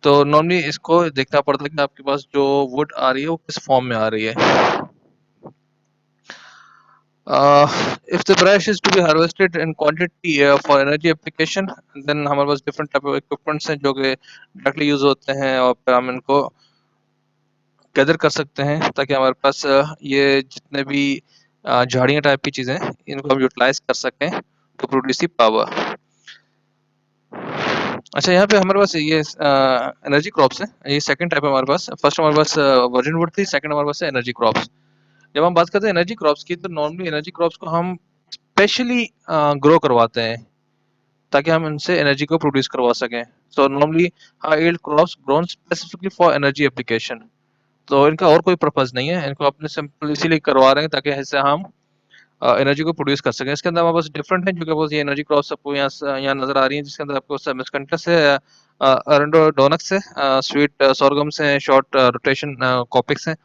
तो नॉर्मली इसको देखना पड़ता है कि आपके पास जो वुड आ रही है वो किस फॉर्म में आ रही है। If the brush is to be harvested in quantity for energy application, then हमारे पास different type of equipments हैं जो कि directly use होते हैं और फिर हम इनको गैदर कर सकते हैं ताकि हमारे पास ये जितने भी झाड़ियाँ टाइप की चीज़ें हैं इनको हम यूटिलाइज कर सकें टू प्रोड्यूस दी पावर। अच्छा, यहाँ पे हमारे पास ये एनर्जी क्रॉप्स है, ये सेकंड टाइप है हमारे पास। फर्स्ट हमारे पास वर्जिन वुड थी, सेकंड हमारे पास है एनर्जी क्रॉप्स। जब हम बात करते हैं एनर्जी क्रॉप्स की, तो नॉर्मली एनर्जी क्रॉप्स को हम स्पेशली ग्रो करवाते हैं ताकि हम इनसे एनर्जी को प्रोड्यूस करवा सकें। So normally high yield crops grown specifically for energy application. तो इनका और कोई पर्पज नहीं है, इनको अपने सिंपल इसीलिए करवा रहे हैं ताकि इससे हम एनर्जी को प्रोड्यूस कर सकें। इसके अंदर हमारे पास डिफरेंट है, जो कि ये एनर्जी क्रॉप्स आपको यहाँ नजर आ रही है, जिसके अंदर आपको मिसकंटस है, अरेंडोडोनक्स है, स्वीट सोरगम्स हैं, शॉर्ट रोटेशन कॉपिक्स हैं,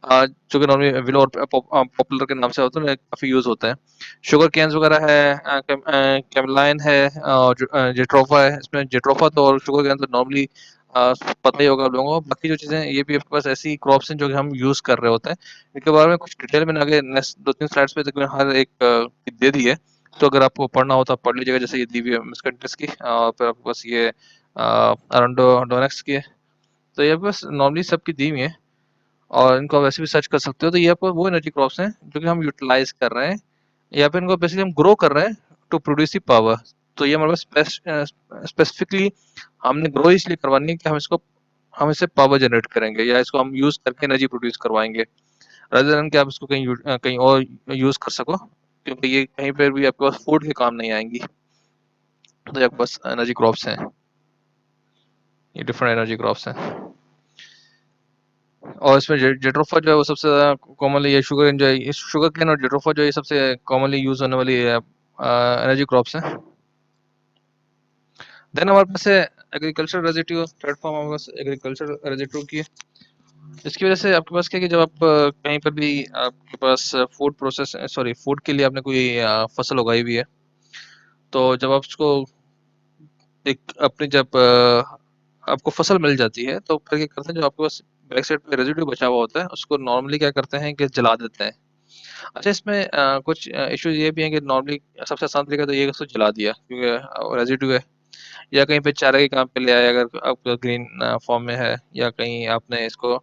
जो कि नॉर्मली विलो और पॉपुलर के नाम से होते हैं, काफी यूज होता है। शुगर केन्स वगैरह है, कैमलाइन है और जेट्रोफा है। इसमें जेट्रोफा तो और शुगर केन तो नॉर्मली पता ही होगा आप लोगों को। बाकी जो चीजें ये भी आपके पास ऐसी क्रॉप्स हैं जो कि हम यूज कर रहे होते हैं। इनके बारे में कुछ डिटेल मैंने आगे नेक्स्ट 2-3 स्लाइड्स पे तकरीबन हर एक की दे दी है, तो अगर आपको पढ़ना हो तो आप पढ़ लीजिएगा। जैसे ये दी हुई है मिसकंटस की, और फिर आपके पास ये अरेंडोडोनक्स की है। तो ये आपके पास नॉर्मली सबकी दी हुई है और इनको आप वैसे भी सर्च कर सकते हो। तो ये आपको वो एनर्जी क्रॉप्स हैं जो कि हम यूटिलाइज कर रहे हैं या फिर इनको बेसिकली हम ग्रो कर रहे हैं टू प्रोड्यूस दी पावर। तो ये हमारे पास स्पेसिफिकली हमने ग्रो इसलिए करवानी है कि हम इससे पावर जनरेट करेंगे या इसको हम यूज करके एनर्जी प्रोड्यूस करवाएंगे, rather than कि आप इसको कहीं और यूज कर सको, क्योंकि ये कहीं पर भी आपके पास फूड के काम नहीं आएंगी। तो ये आपके पास एनर्जी क्रॉप्स हैं, ये डिफरेंट एनर्जी क्रॉप्स हैं। और इसमें जेट्रोफा जो है वो सबसे ज़्यादा कॉमनली, ये शुगर केन और जेट्रोफा जो है ये सबसे कॉमनली यूज होने वाली एनर्जी क्रॉप्स हैं। देन हमारे पास है एग्रीकल्चर रेजिड्यू, प्लेटफॉर्म हमारे पास एग्रीकल्चर रेजिड्यू की है। इसकी वजह से आपके पास क्या है कि जब आप कहीं पर भी आपके पास फूड के लिए आपने कोई फसल उगाई हुई है, तो जब आप उसको एक अपनी जब आपको फसल मिल जाती है, तो फिर क्या करते हैं, जो आपके पास बैक साइड पे रेजिड्यू बचा हुआ होता है उसको नॉर्मली क्या करते हैं कि जला देते हैं। अच्छा, इसमें कुछ इश्यूज ये भी हैं कि नॉर्मली सबसे आसान तरीका तो ये है कि उसको जला दिया, क्योंकि रेजिड्यू है, या कहीं पे चारे के काम पे ले आए अगर आपका ग्रीन फॉर्म में है, या कहीं आपने इसको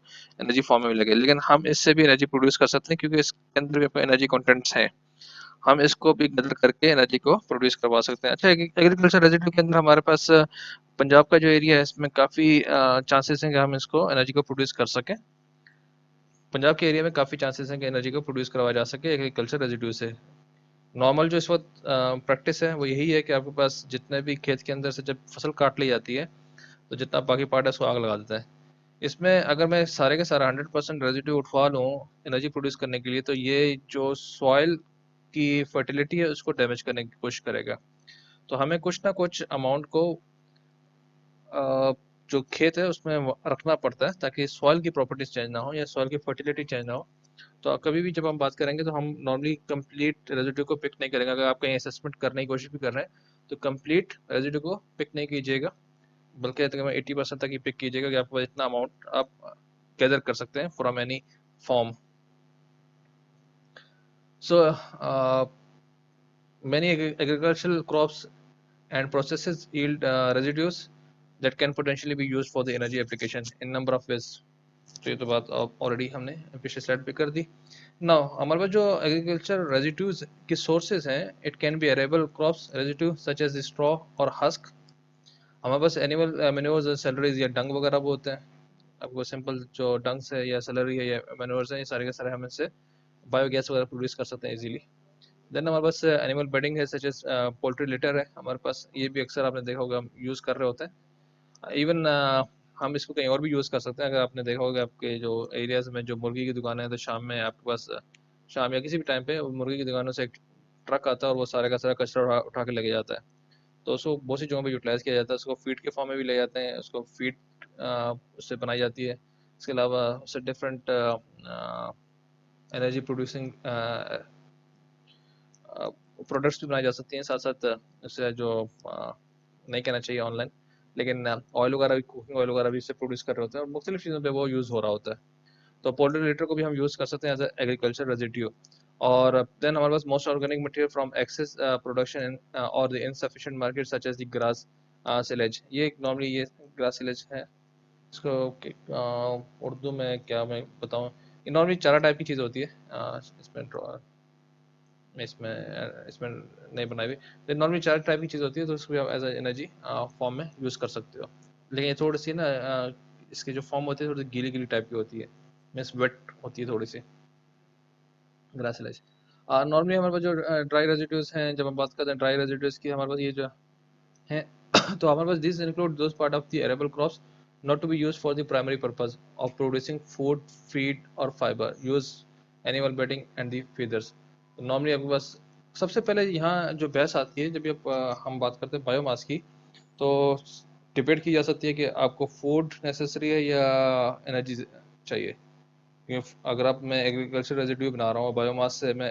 एनर्जी फॉर्म में भी लगे। लेकिन हम इससे भी एनर्जी प्रोड्यूस कर सकते हैं क्योंकि इसके अंदर भी आपको एनर्जी कंटेंट्स हैं, हम इसको भी गदर करके एनर्जी को प्रोड्यूस करवा सकते हैं। अच्छा, एग्रीकल्चर रेजिड्यू के अंदर हमारे पास पंजाब का जो एरिया है इसमें काफ़ी चांसेस हैं कि हम इसको एनर्जी को प्रोड्यूस कर सकें। पंजाब के एरिया में काफ़ी चांसेस हैं कि एनर्जी को प्रोड्यूस करवाया जा सके एग्रीकल्चर रेजिड्यू से। नॉर्मल जो इस वक्त प्रैक्टिस है वो यही है कि आपके पास जितने भी खेत के अंदर से जब फसल काट ली जाती है, तो जितना बाकी पार्ट है उसको आग लगा देता है। इसमें अगर मैं सारे के सारा 100% रेजिड्यू उठवा लूँ एनर्जी प्रोड्यूस करने के लिए, तो ये जो सॉइल की फर्टिलिटी है उसको डैमेज करने की कोशिश करेगा। तो हमें कुछ ना कुछ अमाउंट को जो खेत है उसमें रखना पड़ता है ताकि सॉइल की प्रॉपर्टीज चेंज ना हो या सॉइल की फर्टिलिटी चेंज ना हो। तो कभी भी जब हम बात करेंगे तो हम नॉर्मली कंप्लीट रेजिड्यू को पिक नहीं करेंगे। अगर आप कहीं असेसमेंट करने की कोशिश भी कर रहे हैं तो कंप्लीट रेजिड्यू को पिक नहीं कीजिएगा, बल्कि तकरीबन 80% तक ही पिक कीजिएगा कि आपको इतना अमाउंट आप गैदर कर सकते हैं from any form. So many agricultural crops and processes yield residues that can potentially be used for the energy application in number of ways. तो ये तो बात ऑलरेडी हमने पिछले स्लाइड पे कर दी। नाउ हमारे पास जो एग्रीकल्चर रेजिड्यूज की सोर्सेज हैं, it can be arable crops residue such as straw और हस्क। हमारे पास एनिमल मेन्योर्स, सैलरीज या डंग वगैरह वो होते हैं। आपको सिंपल जो डंग्स है या सैलरी है या मेन्योर्स हैं, ये सारे के सारे हम इनसे बायोगैस वगैरह प्रोड्यूस कर सकते हैं इजीली। देन हमारे पास एनिमल बेडिंग है, सच एज पोल्ट्री लिटर है हमारे पास, ये भी अक्सर आपने देखा होगा हम यूज़ कर रहे होते हैं। इवन हम इसको कहीं और भी यूज़ कर सकते हैं। अगर आपने देखा होगा आपके जो एरियाज में जो मुर्गी की दुकान है, तो शाम में आपके पास शाम या किसी भी टाइम पे मुर्गी की दुकानों से एक ट्रक आता है और वो सारे का सारा कचरा उठा के लेके जाता है। तो उसको बहुत सी जगहों पे यूटिलाइज किया जाता है, उसको फीड के फॉर्म में भी ले जाते हैं, उसको फीड उससे बनाई जाती है। इसके अलावा उससे डिफरेंट एनर्जी प्रोड्यूसिंग प्रोडक्ट्स भी बनाई जा सकती हैं। साथ साथ इससे जो नहीं कहना चाहिए ऑनलाइन, लेकिन ऑयल वगैरह भी, कुकिंग ऑयल वगैरह भी इससे प्रोड्यूस कर रहे होते हैं और मुख्तलिफ चीज़ों पे वो यूज़ हो रहा होता है। तो पोल्ट्री लिटर को भी हम यूज़ कर सकते हैं एज एग्रीकल्चर रेजिड्यू। और देन हमारे पास most organic material from excess production और the insufficient market such as the grass silage. ये नॉर्मली ये ग्रास सिलेज है। इसको उर्दू में क्या मैं बताऊँ, ये नॉर्मली चारा टाइप की चीज़ होती है। इसमें नहीं बनाई हुई, तो नॉर्मली चार टाइप की चीज़ होती है, तो उसको आप एज एनर्जी फॉर्म में यूज़ कर सकते हो। लेकिन ये थोड़ी सी ना इसकी जो फॉर्म होती है थोड़ी सी गीली गीली टाइप की होती है, मीन्स वेट होती है थोड़ी सी ग्रासिलाइज। नॉर्मली हमारे पास जो ड्राई रेजिड्यूज हैं, जब हम बात करते हैं ड्राई रेजिड्यूज की, हमारे पास ये जो हैं तो हमारे पास this include those part of the arable crops not to be used for the primary purpose of producing food, feed or fiber, use animal bedding and the feathers। तो नॉर्मली आपके पास सबसे पहले यहाँ जो बहस आती है जब भी हम बात करते हैं बायोमास की, तो डिबेट की जा सकती है कि आपको फूड नेसेसरी है या एनर्जी चाहिए। क्योंकि अगर आप मैं एग्रीकल्चर रेजिड्यू बना रहा हूँ बायोमास से, मैं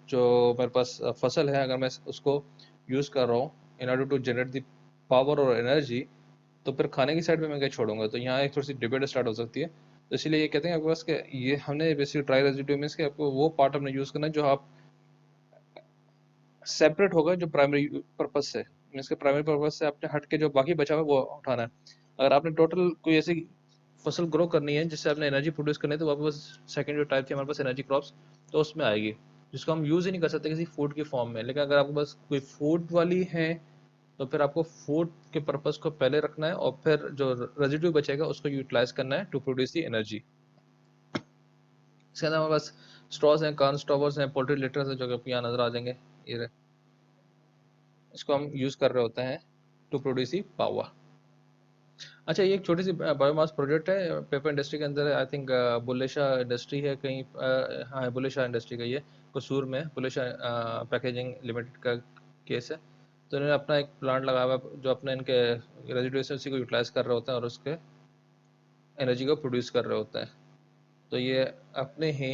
जो मेरे पास फसल है अगर मैं उसको यूज़ कर रहा हूँ in order to generate the power और एनर्जी, तो फिर खाने की साइड पे मैं क्या छोड़ूंगा, तो यहाँ एक थोड़ी सी डिबेट स्टार्ट हो सकती है। तो इसीलिए ये कहते हैं आपके पास कि ये हमने बेसिकली ड्राई रेजिड्यू मीन्स कि आपको वो पार्ट हमने यूज़ करना है जो आप सेपरेट होगा जो प्राइमरी पर्पज से, मीन्स के प्राइमरी पर्पज से आपने हट के जो बाकी बचा हुआ है वो उठाना है। अगर आपने टोटल कोई ऐसी फसल ग्रो करनी है जिससे आपने एनर्जी प्रोड्यूस करनी है, तो आपके पास सेकंड जो टाइप थी हमारे पास एनर्जी क्रॉप्स, तो उसमें आएगी, जिसको हम यूज़ ही नहीं कर सकते किसी फूड की फॉर्म में। लेकिन अगर आपके पास कोई फूड वाली है तो फिर आपको फूड के पर्पस को पहले रखना है और फिर जो रेजिड्यू बचेगा उसको यूटिलाइज करना है टू प्रोड्यूस दी एनर्जी। इसके अंदर हमारे पास स्ट्रॉज हैं, कार्न स्टॉवर्स हैं, पोल्ट्री लिटर्स हैं, जो कि आपको यहाँ नजर आ जाएंगे। ये इसको हम यूज कर रहे होते हैं टू प्रोड्यूस दी पावर। अच्छा, ये एक छोटी सी बायोमास प्रोजेक्ट है पेपर इंडस्ट्री के अंदर, I think Bulle Shah industry है कहीं, हाँ बुल्ले शाह इंडस्ट्री का, ये कसूर में बुल्ले शाह पैकेजिंग लिमिटेड का केस है। तो इन्होंने अपना एक प्लांट लगाया हुआ है जो अपने इनके रेजिड्यू से उसी को यूटिलाइज कर रहे होते हैं और उसके एनर्जी को प्रोड्यूस कर रहे होते हैं। तो ये अपने ही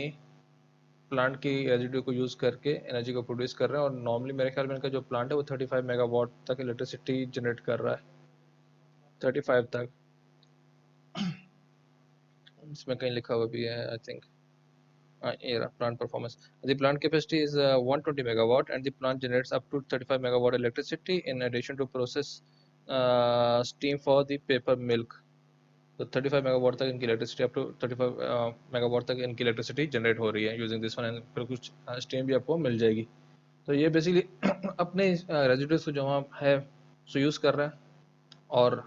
प्लांट की रेजिड्यू को यूज़ करके एनर्जी को प्रोड्यूस कर रहे हैं, और नॉर्मली मेरे ख्याल में इनका जो प्लांट है वो 35 मेगावाट तक इलेक्ट्रिसिटी जनरेट कर रहा है, 35 तक। इसमें कहीं लिखा हुआ भी है आई थिंक, ये plant performance. The plant capacity is 120 megawatt and the plant generates up to 35 megawatt electricity in addition to process steam for the paper milk. तो 35 मेगावाट तक इनकी इलेक्ट्रिसिटी, अप टू 35 मेगावाट तक इनकी electricity generate हो रही है using this one, and फिर कुछ स्टीम भी आपको मिल जाएगी। तो ये बेसिकली अपने रेजिड्यूज को जो वहाँ है सो यूज़ कर रहा है और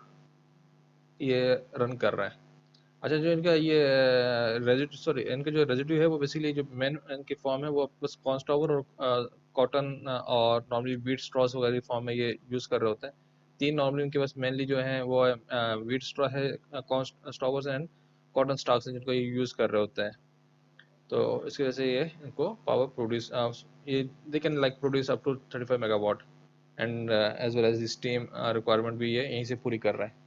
ये रन कर रहा है। अच्छा, जो इनका ये रेजिड्यू, सॉरी इनका जो रेजिड्यू है वो बेसिकली जो मेन इनकी फॉर्म है वो बस कॉर्नस्टॉवर और कॉटन और नॉर्मली व्हीट स्ट्रॉस वगैरह की फॉर्म में ये यूज़ कर रहे होते हैं। तीन नॉर्मली इनके पास मेनली जो है वो है व्हीट स्ट्रॉ है, कॉर्नस्टॉवर्स एंड कॉटन स्टॉक्स हैं जिनको ये यूज़ कर रहे होते हैं। तो इसकी वजह से ये इनको पावर प्रोड्यूस, ये they can like produce up to 35 megawatt, and as well as steam requirement भी ये यहीं से पूरी कर रहा है।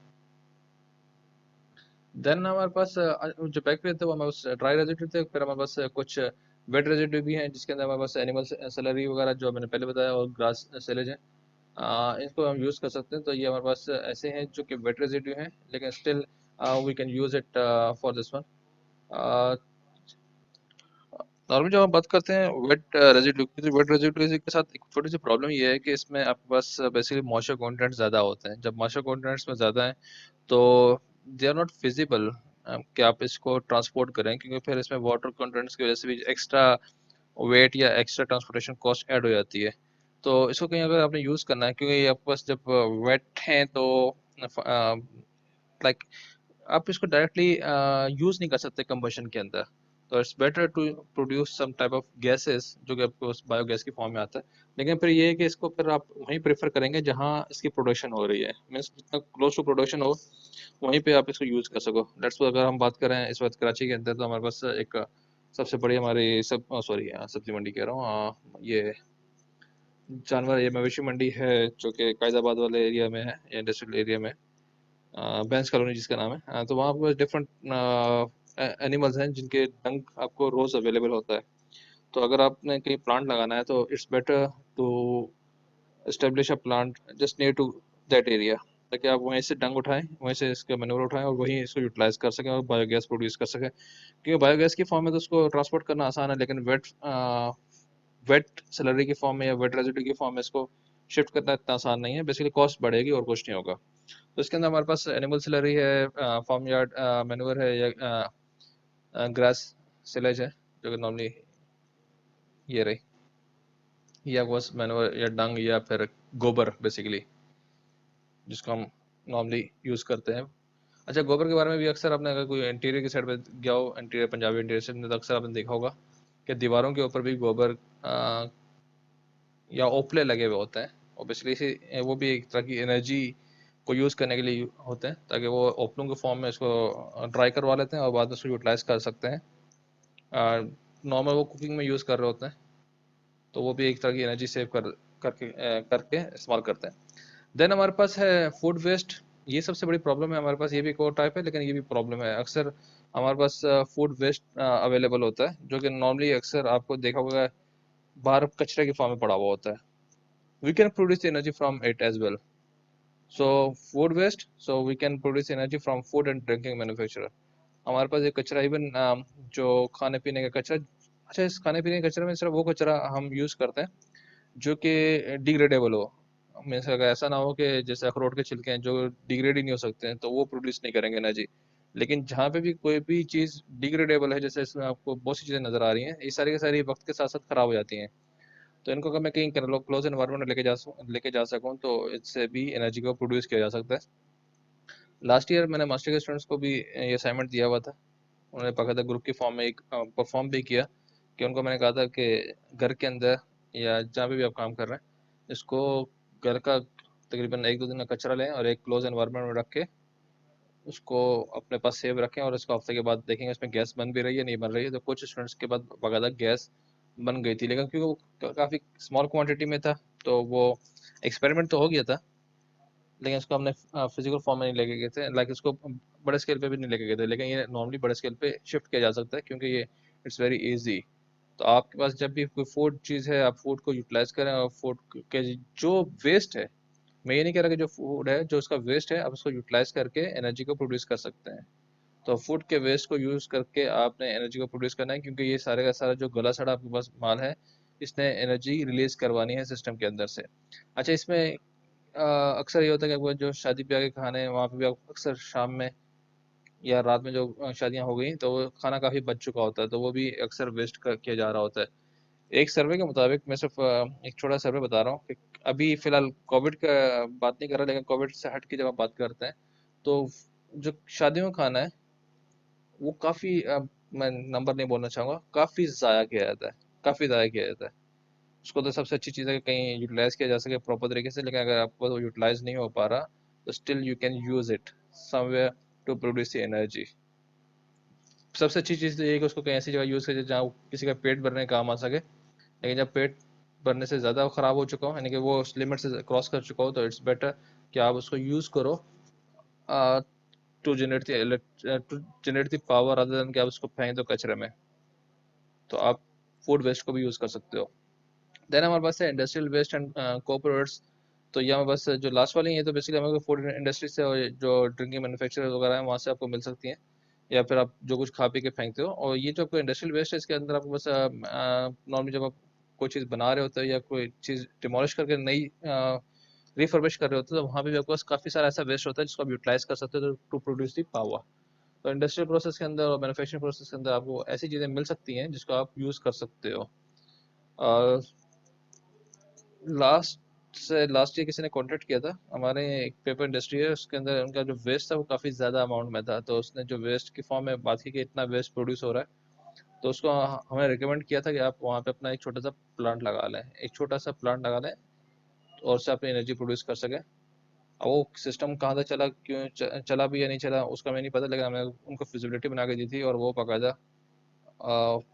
देन हमारे पास जो बैक पे थे वो हमारे पास ड्राई रेजिड्यू थे, फिर हमारे पास कुछ वेट रेजिड्यू भी हैं जिसके अंदर हमारे पास एनिमल सैलरी वगैरह जो मैंने पहले बताया और ग्रास सेलेज है। इनको हम यूज़ कर सकते हैं। तो ये हमारे पास ऐसे हैं जो कि वेट रेजिड्यू हैं, लेकिन still we can use it for this one. Normally जब हम बात करते हैं वेट रेजिड्यू की, तो वेट रेजिड्यू के साथ एक छोटी सी प्रॉब्लम ये है कि इसमें आपके पास बेसिकली मॉइस्चर कंटेंट ज़्यादा होते हैं। जब मॉइस्चर कंटेंट्स में ज़्यादा है तो दे आर नॉट फिजिबल कि आप इसको ट्रांसपोर्ट करें, क्योंकि फिर इसमें वाटर कंटेंट्स की वजह से भी एक्स्ट्रा वेट या एक्स्ट्रा ट्रांसपोर्टेशन कॉस्ट ऐड हो जाती है। तो इसको कहीं अगर आपने यूज़ करना है, क्योंकि आपके पास जब वेट है तो लाइक आप इसको डायरेक्टली यूज़ नहीं कर सकते कंबशन के अंदर। तो it's better to produce some type of gases जो कि आपको बायोगैस की फॉर्म में आता है। लेकिन फिर ये है कि इसको फिर आप वहीं प्रेफर करेंगे जहाँ इसकी प्रोडक्शन हो रही है, मीन्स जितना क्लोज टू प्रोडक्शन हो वहीं पे आप इसको यूज़ कर सको। लेट्स सपोज अगर हम बात करें इस वक्त कराची के अंदर, तो हमारे पास एक सबसे बड़ी हमारी सॉरी सब्जी मंडी कह रहा हूँ, ये जानवर ये मवेशी मंडी है जो कि कायदाबाद वाले एरिया में है, इंडस्ट्रियल एरिया में, बेंस कॉलोनी जिसका नाम है। तो वहाँ पर डिफरेंट एनिमल्स हैं जिनके डंक आपको रोज़ अवेलेबल होता है। तो अगर आपने कहीं प्लांट लगाना है तो it's better to establish a plant just near to that area, ताकि आप वहीं से डंग उठाएं, वहीं से इसका मैन्योर उठाएं और वहीं इसको यूटिलाइज कर सकें और बायोगैस प्रोड्यूस कर सकें। क्योंकि बायोगैस की फॉर्म में तो उसको ट्रांसपोर्ट करना आसान है, लेकिन वेट वेट स्लरी की फॉर्म में या वेट रेजिड्यू की फॉर्म में इसको शिफ्ट करना इतना आसान नहीं है। बेसिकली कॉस्ट बढ़ेगी और कुछ नहीं होगा। तो इसके अंदर हमारे पास एनिमल स्लरी है, फार्म यार्ड मैन्योर है, या ग्रास सिलेज है, जो कि नॉर्मली ये रही, या बस मैन्योर या डंग या फिर गोबर बेसिकली, जिसको हम नॉर्मली यूज़ करते हैं। अच्छा, गोबर के बारे में भी अक्सर आपने, अगर कोई इंटीरियर की साइड पे गया हो, इंटीरियर पंजाबी इंटीरियर साइड में, तो अक्सर आपने देखा होगा कि दीवारों के ऊपर भी गोबर या ओपले लगे हुए होते हैं। और बेसिकली इसी वो भी एक तरह की एनर्जी को यूज़ करने के लिए होते हैं, ताकि वो ओपलों के फॉर्म में इसको ड्राई करवा लेते हैं और बाद में उसको यूटिलाइज कर सकते हैं। नॉर्मल वो कुकिंग में यूज़ कर रहे होते हैं, तो वो भी एक तरह की एनर्जी सेव करके इस्तेमाल करते हैं। देन हमारे पास है फूड वेस्ट। ये सबसे बड़ी प्रॉब्लम है हमारे पास। ये भी एक और टाइप है, लेकिन ये भी प्रॉब्लम है। अक्सर हमारे पास फूड वेस्ट अवेलेबल होता है, जो कि नॉर्मली अक्सर आपको देखा होगा बाहर कचरे के फॉर्म में पड़ा हुआ होता है। We can produce energy from it as well. So food waste, so we can produce energy from food and drinking manufacturer. हमारे पास ये कचरा, इवन जो खाने पीने का कचरा, अच्छा इस खाने पीने के कचरे में सिर्फ वो कचरा हम यूज़ करते हैं जो कि डिग्रेडेबल हो। मीन्स अगर ऐसा ना हो कि जैसे अखरोट के छिलके हैं जो डिग्रेड ही नहीं हो सकते हैं, तो वो प्रोड्यूस नहीं करेंगे एनर्जी। लेकिन जहाँ पे भी कोई भी चीज़ डिग्रेडेबल है, जैसे इसमें आपको बहुत सी चीज़ें नज़र आ रही हैं, ये सारी की सारी वक्त के साथ साथ खराब हो जाती हैं। तो इनको अगर मैं कहीं क्लोज एनवायरनमेंट में लेके जा सकूँ, तो इससे भी एनर्जी को प्रोड्यूस किया जा सकता है। लास्ट ईयर मैंने मास्टर के स्टूडेंट्स को भी ये असाइनमेंट दिया हुआ था। उन्होंने बाकायदा ग्रुप की फॉर्म में एक परफॉर्म भी किया, कि उनको मैंने कहा था कि घर के अंदर या जहाँ पे भी आप काम कर रहे हैं, इसको घर का तकरीबन 1-2 दिन का कचरा लें और एक क्लोज एनवायरनमेंट में रख के उसको अपने पास सेव रखें, और इसको हफ्ते के बाद देखेंगे उसमें गैस बन भी रही है नहीं बन रही है। तो कुछ स्टूडेंट्स के बाद बाकायदा गैस बन गई थी, लेकिन क्योंकि वो काफ़ी स्मॉल क्वांटिटी में था, तो वो एक्सपेरिमेंट तो हो गया था, लेकिन इसको हमने फिजिकल फॉर्म में नहीं लेके गए थे, लाइक इसको बड़े स्केल पे भी नहीं लेके गए थे। लेकिन ये नॉर्मली बड़े स्केल पे शिफ्ट किया जा सकता है, क्योंकि ये इट्स वेरी इजी। तो आपके पास जब भी कोई फूड चीज़ है, आप फूड को यूटिलाइज करें, और फूड के जो वेस्ट है, मैं ये नहीं कह रहा कि जो फूड है जो उसका वेस्ट है, आप उसको यूटिलाइज करके एनर्जी को प्रोड्यूस कर सकते हैं। तो फूड के वेस्ट को यूज़ करके आपने एनर्जी को प्रोड्यूस करना है, क्योंकि ये सारे का सारा जो गला सड़ा आपके पास माल है, इसने एनर्जी रिलीज करवानी है सिस्टम के अंदर से। अच्छा, इसमें अक्सर ये होता है कि वो जो शादी ब्याह के खाने हैं, वहाँ पे भी आप अक्सर शाम में या रात में जो शादियाँ हो गई, तो वो खाना काफ़ी बच चुका होता है, तो वो भी अक्सर वेस्ट किया जा रहा होता है। एक सर्वे के मुताबिक, मैं सिर्फ एक छोटा सर्वे बता रहा हूँ कि अभी फिलहाल कोविड का बात नहीं कर रहा, लेकिन कोविड से हट के जब आप बात करते हैं, तो जो शादियों का खाना है वो काफ़ी, मैं नंबर नहीं बोलना चाहूँगा, काफ़ी ज़ाया किया जाता है, काफ़ी ज़ाया किया जाता है। उसको तो सबसे अच्छी चीज़ है कि कहीं यूटिलाइज किया जा सके प्रॉपर तरीके से, लेकिन अगर आपको वो यूटिलाइज नहीं हो पा रहा, तो still you can use it somewhere to produce energy. सबसे अच्छी चीज़ तो ये है कि उसको कहीं ऐसी जगह यूज़ करें जहाँ किसी का पेट भरने का काम आ सके। लेकिन जब पेट भरने से ज़्यादा ख़राब हो चुका हो, यानी कि वो उस लिमिट से क्रॉस कर चुका हो, तो इट्स बेटर कि आप उसको यूज़ करो to generate the power, other than कि आप उसको फेंक दो कचरे में। तो आप फूड वेस्ट को भी यूज़ कर सकते हो। देन हमारे पास है इंडस्ट्रियल वेस्ट एंड कोऑपरेट्स। तो ये हमारे पास जो लास्ट वाली है, ये तो बेसिकली हमारे फूड इंडस्ट्री से और जो ड्रिंकिंग मैन्युफैक्चरर्स वगैरह हैं वहाँ से आपको मिल सकती हैं, या फिर आप जो कुछ खा पी के फेंकते हो। और ये जो आपको इंडस्ट्रियल वेस्ट है, इसके अंदर आपको बस नॉर्मली जब आप कोई चीज़ बना रहे होते हो या कोई चीज़ डिमोलिश करके नई रिफर्बिश कर रहे होते हो, तो वहाँ पे भी आपके पास काफ़ी सारा ऐसा वेस्ट होता है जिसको आप यूटिलाइज कर सकते हो टू प्रोड्यूस दी पावर। तो इंडस्ट्रियल प्रोसेस के अंदर और मैन्युफैक्चरिंग प्रोसेस के अंदर आपको ऐसी चीज़ें मिल सकती हैं जिसको आप यूज़ कर सकते हो। और लास्ट ईयर किसी ने कॉन्टेक्ट किया था, हमारे एक पेपर इंडस्ट्री है, उसके अंदर उनका जो वेस्ट था वो काफ़ी ज़्यादा अमाउंट में था। तो उसने जो वेस्ट की फॉर्म में बात की कि इतना वेस्ट प्रोड्यूस हो रहा है, तो उसको हमें रिकमेंड किया था कि आप वहाँ पे अपना एक छोटा सा प्लांट लगा लें, एक छोटा सा प्लांट लगा लें, और उससे अपनी एनर्जी प्रोड्यूस कर सकें। अब वो सिस्टम कहाँ तक चला, क्यों चला भी या नहीं चला, उसका मैं नहीं पता, लेकिन हमने उनको फिजिबिलिटी बना के दी थी, और वो बाकायदा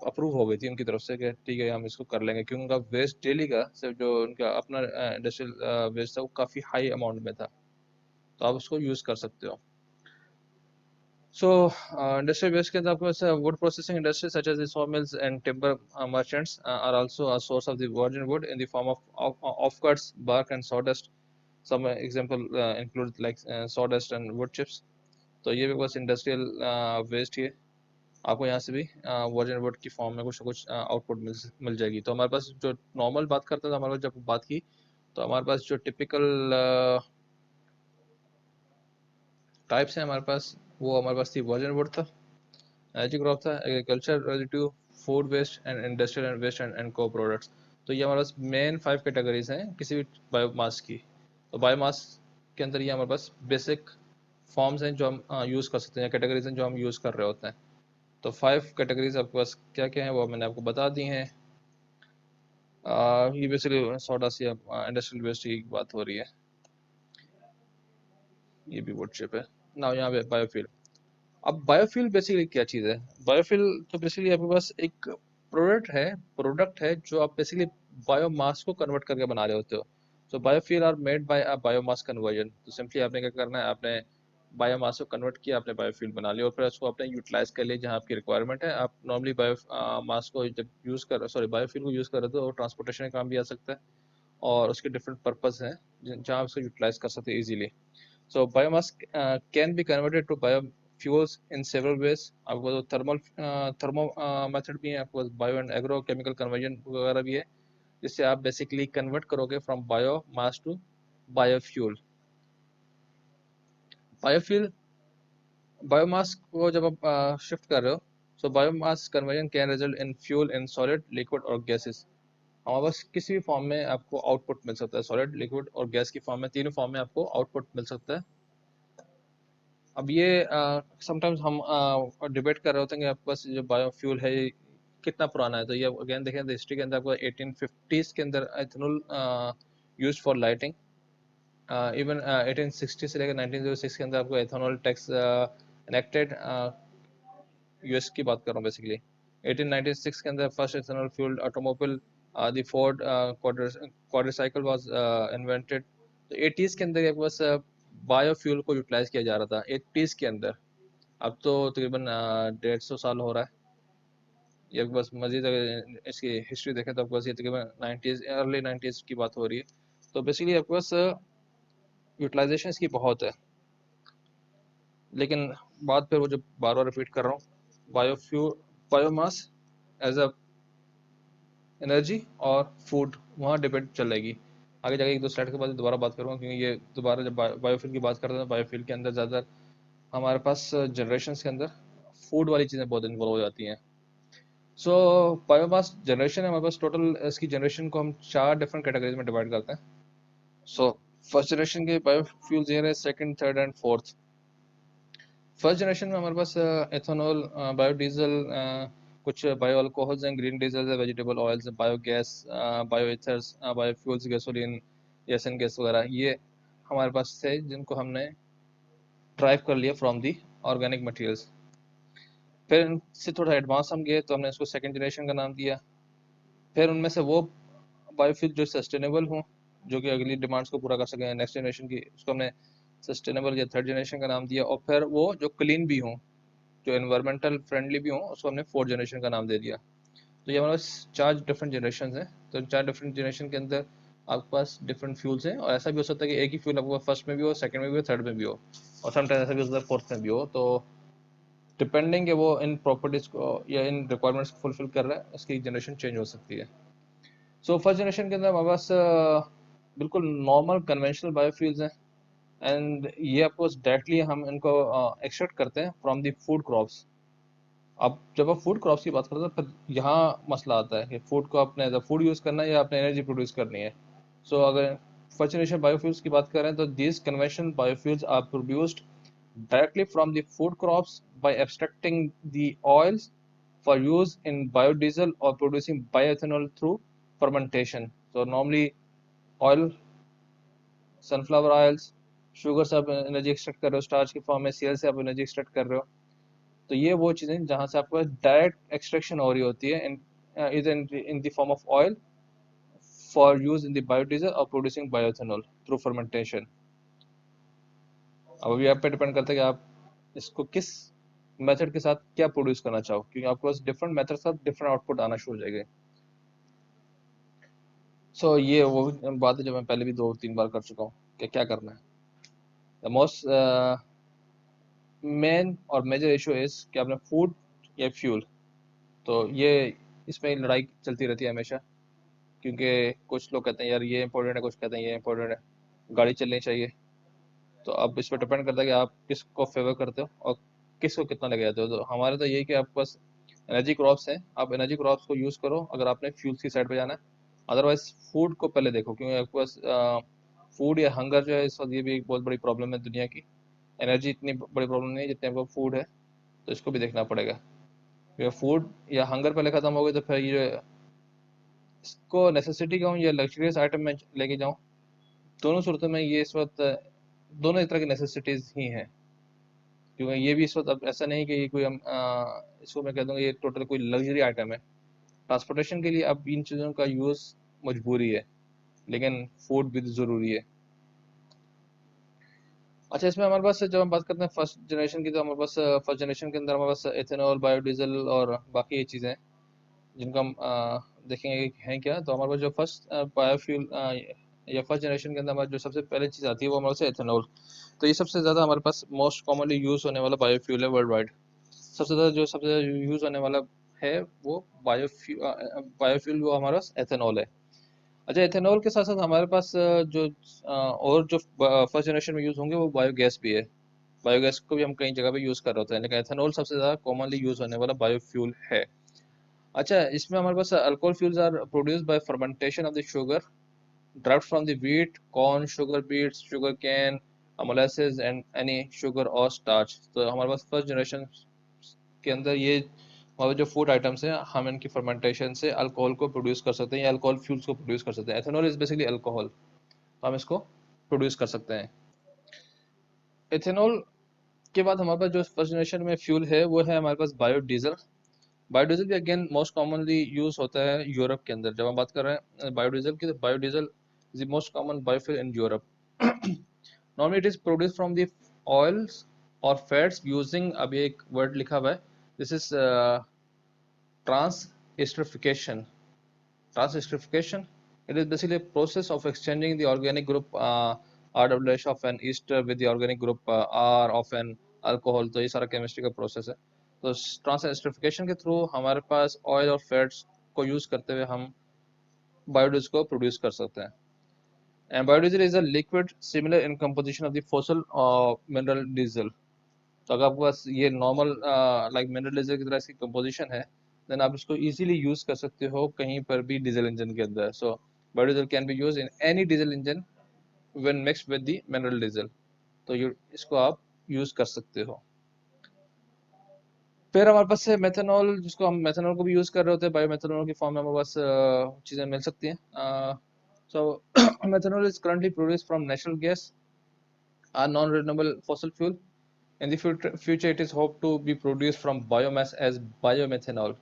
अप्रूव हो गई थी उनकी तरफ से कि ठीक है हम इसको कर लेंगे, क्योंकि उनका वेस्ट डेली का सिर्फ जो उनका अपना इंडस्ट्रियल वेस्ट था वो काफ़ी हाई अमाउंट में था। तो आप उसको यूज़ कर सकते हो। सो इंडस्ट्रियल वेस्ट के अंदर आपके पास wood processing industry such as saw mills and timber merchants are also a source of the virgin wood in the form of cuts, bark and sawdust. Some example include like sawdust and wood chips. तो ये भी बस industrial waste ही है। आपको यहाँ से भी virgin would की फॉर्म में कुछ ना कुछ आउटपुट मिल जाएगी। तो हमारे पास जो नॉर्मल बात करते हैं, तो हमारे पास जब बात की तो हमारे पास जो टिपिकल टाइप्स हैं हमारे पास, वो हमारे पास थी वर्जिन वुड था, एनर्जी क्रॉप था, agriculture relative, food waste and industrial and waste and को प्रोडक्ट्स। तो ये हमारे पास मेन 5 कैटेगरीज हैं किसी भी बायोमास की। तो बायोमास के अंदर ये हमारे पास बेसिक फॉर्म्स हैं जो हम यूज़ कर सकते हैं, कैटेगरीज हैं जो हम यूज़ कर रहे होते हैं। तो 5 कैटेगरीज आपके पास क्या क्या हैं वो मैंने आपको बता दी हैं। ये बेसिकली सोडा सी इंडस्ट्रियल वेस्ट की बात हो रही है, ये भी वुड चिप है ना। यहाँ पे बायोफ्यूल। अब बायोफ्यूल बेसिकली क्या चीज़ है? बायोफ्यूल तो बेसिकली आपके पास एक प्रोडक्ट है जो आप बेसिकली बायोमास को कन्वर्ट करके बना रहे होते हो। So biofuel are made by a biomass conversion. तो सिंपली आपने क्या करना है, आपने बायोमास को कन्वर्ट किया, आपने बायोफ्यूल बना लिया और फिर उसको आपने यूटिलाइज कर लिया जहाँ आपकी रिक्वायरमेंट है। आप नॉर्मली बायोमास को जब यूज़ कर बायोफ्यूल को यूज़ कर रहे हो तो ट्रांसपोर्टेशन का काम भी आ सकता है और उसके डिफरेंट पर्पस हैं जहाँ उसको यूटिलाइज कर सकते हैं easily. So biomass can be converted to biofuels in several ways. आपके पास थर्मो मेथड भी है, आपके पास bio and agro chemical conversion वगैरह भी है, जिससे आप बेसिकली कन्वर्ट करोगे from biomass to biofuel. Biofuel biomass को जब आप शिफ्ट कर रहे हो, so biomass conversion can result in fuel in solid, liquid और गैसेस। हमारे पास किसी भी फॉर्म में आपको आउटपुट मिल सकता है, सॉलिड, लिक्विड और गैस की फॉर्म में, तीनों फॉर्म में आपको आउटपुट मिल सकता है। अब ये समटाइम्स हम डिबेट कर रहे होते हैं कि आपके पास जो बायोफ्यूल है ये कितना पुराना है। तो ये अगेन देखें तो हिस्ट्री के अंदर आपको 1850s के अंदर ethanol used for lighting. Even 1860 से लेकर 1906 के अंदर आपको एथेनॉल टैक्स इनेक्टेड, यूएस की बात कर रहा हूँ बेसिकली। 1896 के अंदर first ethanol fuelled automobile the Ford quadricycle was invented. तो 80s के अंदर आपके पास बायोफ्यूल को यूटिलाइज किया जा रहा था 80s के अंदर। अब तो तकरीबन 150 साल हो रहा है। ये बस मजीद अगर इसकी हिस्ट्री देखें तो आपके पास ये तकरीबन 90s, अर्ली 90s की बात हो रही है। तो बेसिकली आपके पास यूटिलाइजेशन इसकी बहुत है। लेकिन बात फिर वो जो बार बार रिपीट कर रहा हूँ, बायोमास एज अ एनर्जी और फूड, वहाँ डिबेट चलेगी। आगे जाके एक दो स्लाइड के बाद दोबारा बात करूँगा, क्योंकि ये दोबारा जब बायोफ्यूल की बात करते हैं, बायोफ्यूल के अंदर ज़्यादा हमारे पास जनरेशन के अंदर फूड वाली चीज़ें बहुत इन्वॉल्व हो जाती हैं। सो बायोमास जनरेशन है हमारे पास, टोटल इसकी जनरेशन को हम 4 डिफरेंट कैटेगरीज में डिवाइड करते हैं। सो फर्स्ट जनरेशन के बायोफ्यूल्स ये रहे, second, third and fourth. First generation में हमारे पास एथेनॉल, बायोडीजल, कुछ बायो अल्कोहल्स हैं, ग्रीन डीजल है, vegetable oils, biogas, bio ethers, biofuels, gasoline, एसन गैस वगैरह, ये हमारे पास थे जिनको हमने ड्राइव कर लिया फ्रॉम दी ऑर्गेनिक मटेरियल्स। फिर इनसे थोड़ा एडवांस हम गए तो हमने इसको सेकंड जनरेशन का नाम दिया। फिर उनमें से वो बायोफ्यूल जो सस्टेनेबल हों, जो कि अगली डिमांड्स को पूरा कर सकें नेक्स्ट जनरेशन की, उसको हमने सस्टेनेबल या थर्ड जनरेशन का नाम दिया। और फिर वो जो क्लीन भी हों, जो एनवायरमेंटल फ्रेंडली भी हों, उसको हमने फोर्थ जनरेशन का नाम दे दिया। तो ये हमारे पास 4 डिफरेंट जनरेशन हैं। तो 4 डिफरेंट जनरेशन के अंदर आपके पास डिफरेंट फ्यूल्स हैं, और ऐसा भी हो सकता है कि एक ही फ्यूल आपके पास फर्स्ट में भी हो, सेकंड में भी हो, थर्ड में भी हो, और समटाइम्स ऐसा भी हो सकता है फोर्थ में भी हो। तो डिपेंडिंग है वो इन प्रॉपर्टीज को या इन रिक्वायरमेंट्स को फुलफिल कर रहा है, उसकी जनरेशन चेंज हो सकती है। सो फर्स्ट जनरेशन के अंदर हमारे पास बिल्कुल नॉर्मल कन्वेंशनल बायोफ्यूल्स हैं, एंड ये आपको डायरेक्टली हम इनको एक्सट्रैक्ट करते हैं फ्रॉम द फूड क्रॉप्स। अब जब आप फूड क्रॉप्स की बात करते हैं, फिर यहाँ मसला आता है कि फूड को आपने एज अ फूड यूज़ करना है या आपने एनर्जी प्रोड्यूस करनी है। सो अगर फर्स्ट जनरेशन बायोफ्यूल्स की बात करें तो these conventional biofuels are produced directly from the food crops by extracting the oils for use in biodiesel or producing bioethanol through fermentation. So normally oil, sunflower oils, sugar से आप energy extract कर रहे हो, starch की form में CL से आप energy extract कर रहे हो। तो ये वो चीज़ें जहाँ से आपको डायरेक्ट एक्सट्रैक्शन हो रही होती है इन the form of oil for use in the biodiesel और प्रोड्यूसिंग बायोएथेनॉल थ्रू फर्मेंटेशन। अब अभी आप पे डिपेंड करता है कि आप इसको किस मेथड के साथ क्या प्रोड्यूस करना चाहो, क्योंकि आपके पास डिफरेंट मेथड के साथ डिफरेंट आउटपुट आना शुरू हो जाएंगे। सो ये वो बात है जो मैं पहले भी 2-3 बार कर चुका हूँ कि क्या करना है। द मोस्ट मेन और मेजर इशू इज कि आपने फूड या फ्यूल। तो ये इसमें लड़ाई चलती रहती है हमेशा, क्योंकि कुछ लोग कहते हैं यार ये इंपॉर्टेंट है, कुछ कहते हैं ये इंपॉर्टेंट है, गाड़ी चलनी चाहिए। तो अब इस पर डिपेंड करता है कि आप किसको फेवर करते हो और किसको कितना लेके जाते हो। तो हमारे तो यही कि आपके पास एनर्जी क्रॉप्स हैं, आप एनर्जी क्रॉप्स को यूज़ करो अगर आपने फ्यूल की साइड पे जाना है। अदरवाइज फूड को पहले देखो, क्योंकि आपके पास फूड या हंगर जो है इस वक्त ये भी एक बहुत बड़ी प्रॉब्लम है दुनिया की। एनर्जी इतनी बड़ी प्रॉब्लम नहीं है जितनी आपको फूड है, तो इसको भी देखना पड़ेगा। क्योंकि फूड या हंगर पहले ख़त्म हो गई तो फिर ये इसको नेसेसिटी कहूँ या लग्जरियस आइटम में लेके जाऊँ, दोनों सूरतों में ये इस वक्त दोनों एक तरह की नेसेसिटीज़ ही हैं। क्योंकि ये भी इस वक्त अब ऐसा नहीं कि ये कोई इसको मैं कह दूँगा ये टोटल कोई लग्जरी आइटम है। ट्रांसपोर्टेशन के लिए अब इन चीज़ों का यूज़ मजबूरी है, लेकिन फूड भी ज़रूरी है। अच्छा, इसमें हमारे पास जब हम बात करते हैं फर्स्ट जनरेशन की, तो हमारे पास फर्स्ट जनरेशन के अंदर हमारे पास एथेनॉल, बायोडीजल और बाकी ये चीज़ें हैं जिनको हम देखेंगे कि हैं क्या। तो हमारे पास जो फर्स्ट बायोफ्यूल या फर्स्ट जनरेशन के अंदर हमारे जो सबसे पहले चीज़ आती है वो हमारे पास एथेनॉल। तो ये सबसे ज़्यादा हमारे पास मोस्ट कॉमनली यूज़ होने वाला बायोफ्यूल है वर्ल्ड वाइड। सबसे ज़्यादा यूज़ होने वाला है वो बायोफ्यूल वो हमारे पास एथेनॉल है। अच्छा, एथेनॉल के साथ साथ हमारे पास और जो फर्स्ट जनरेशन में यूज़ होंगे वो बायोगैस भी है। बायोगैस को भी हम कई जगह पे यूज़ कर रहे होते हैं, लेकिन एथेनॉल सबसे ज़्यादा कॉमनली यूज़ होने वाला बायोफ्यूल है। अच्छा, इसमें हमारे पास alcohol fuels are produced by fermentation of the sugar derived from the wheat, corn, sugar beets, sugar cane, molasses and any sugar or starch। तो हमारे पास फर्स्ट जनरेशन के अंदर ये हमारे जो फूड आइटम्स हैं हम इनकी फर्मेंटेशन से अल्कोहल को प्रोड्यूस कर सकते हैं या अल्कोहल फ्यूल्स को प्रोड्यूस कर सकते हैं। एथेनॉल इज बेसिकली अल्कोहल, तो हम इसको प्रोड्यूस कर सकते हैं। एथेनॉल के बाद हमारे पास जो फर्स्ट जनरेशन में फ्यूल है वो है हमारे पास बायोडीजल। बायोडीजल भी अगेन मोस्ट कॉमनली यूज होता है यूरोप के अंदर। जब हम बात कर रहे हैं बायोडीजल की, तो biodiesel is the most common biofuel in Europe. Normally it is produce from the oils और फैट्स यूजिंग, अभी एक वर्ड लिखा हुआ है, this is transesterification. Transesterification, it is basically a process of exchanging the organic group RWH of an ester with the organic group R of an alcohol। तो ये सारा chemistry का प्रोसेस है। तो ट्रांसएस्टरिफिकेशन के थ्रू हमारे पास ऑयल और फैट्स को यूज करते हुए हम बायोडीजल को प्रोड्यूस कर सकते हैं। And biodiesel is a liquid similar in composition of the fossil mineral diesel. तो अगर आपके पास ये नॉर्मल लाइक मिनरल डीजल की तरह इसकी कंपोजिशन है, देन आप इसको इजीली यूज कर सकते हो कहीं पर भी डीजल इंजन के अंदर। So biodiesel can be use in any diesel engine when mixed with the mineral diesel. तो ये इसको आप यूज कर सकते हो। फिर हमारे पास है मेथनॉल, जिसको हम मेथनॉल को भी यूज कर रहे होते हैं। बायोमेथनॉल की फॉर्म में हमारे पास चीजें मिल सकती हैं। So methanol is currently produced from natural gas, a non-renewable fossil fuel. In the future, it is hoped to be produced from biomass as biomethanol।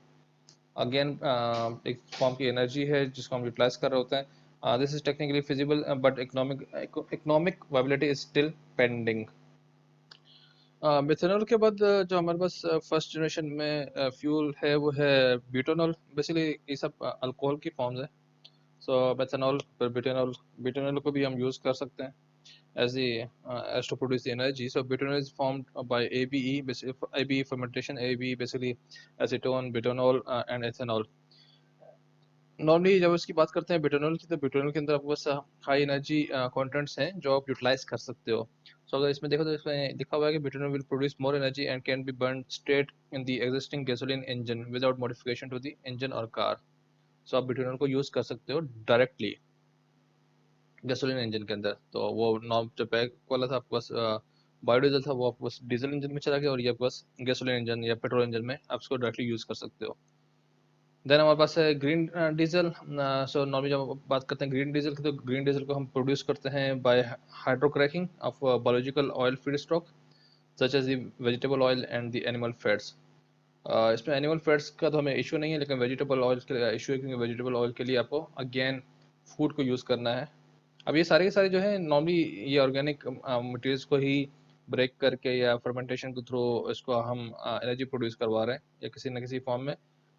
Again एक फॉर्म की एनर्जी है जिसको हम यूटिलाइज कर रहे होते हैं। This is technically feasible but economic viability is still pending. Methanol के बाद जो हमारे पास फर्स्ट जनरेशन में फ्यूल है वो है ब्यूटानॉल। बेसिकली ये सब अल्कोहल की फॉर्म्स है। सो मेथनॉल फिर ब्यूटानॉल, ब्यूटानॉल को भी हम यूज़ कर सकते हैं as to produce the energy। So butanol is formed by ABE fermentation, ABE basically acetone, butanol and ethanol। Normally जब इसकी बात करते हैं ब्यूटानॉल की, तो ब्यूटानॉल के अंदर आपके पास हाई एनर्जी कंटेंट्स हैं जो आप यूटिलाइज कर सकते हो। सो अगर इसमें देखो तो इसमें लिखा हुआ है कि butanol will produce more energy and can be burn straight in the existing gasoline engine without modification to the engine और कार। सो आप ब्यूटानॉल को यूज कर सकते हो डायरेक्टली गैसोलीन इंजन के अंदर। तो वो नॉर्म जो बैक वाला था आपके पास बायोडीजल था, वो आपके पास डीजल इंजन में चला गया, और ये आपके पास गैसोलीन इंजन या पेट्रोल इंजन में आप इसको डायरेक्टली यूज कर सकते हो। देन हमारे पास है ग्रीन डीजल। सो नॉर्मली जब हम बात करते हैं ग्रीन डीजल की, तो ग्रीन डीजल को हम प्रोड्यूस करते हैं by hydrocracking of biological oil feedstock such as the vegetable oil and the animal fats. इसमें एनिमल फैट्स का तो हमें इशू नहीं है, लेकिन वेजिटेबल ऑयल के इशू है, क्योंकि वेजिटेबल ऑयल के लिए आपको अगेन फूड को यूज़ करना है। अब ये सारे के सारे जो है नॉर्मली ये ऑर्गेनिक मटेरियल्स को ही ब्रेक करके या फर्मेंटेशन के थ्रू इसको हम एनर्जी प्रोड्यूस करवा रहे हैं, या किसी न किसी फॉर्म में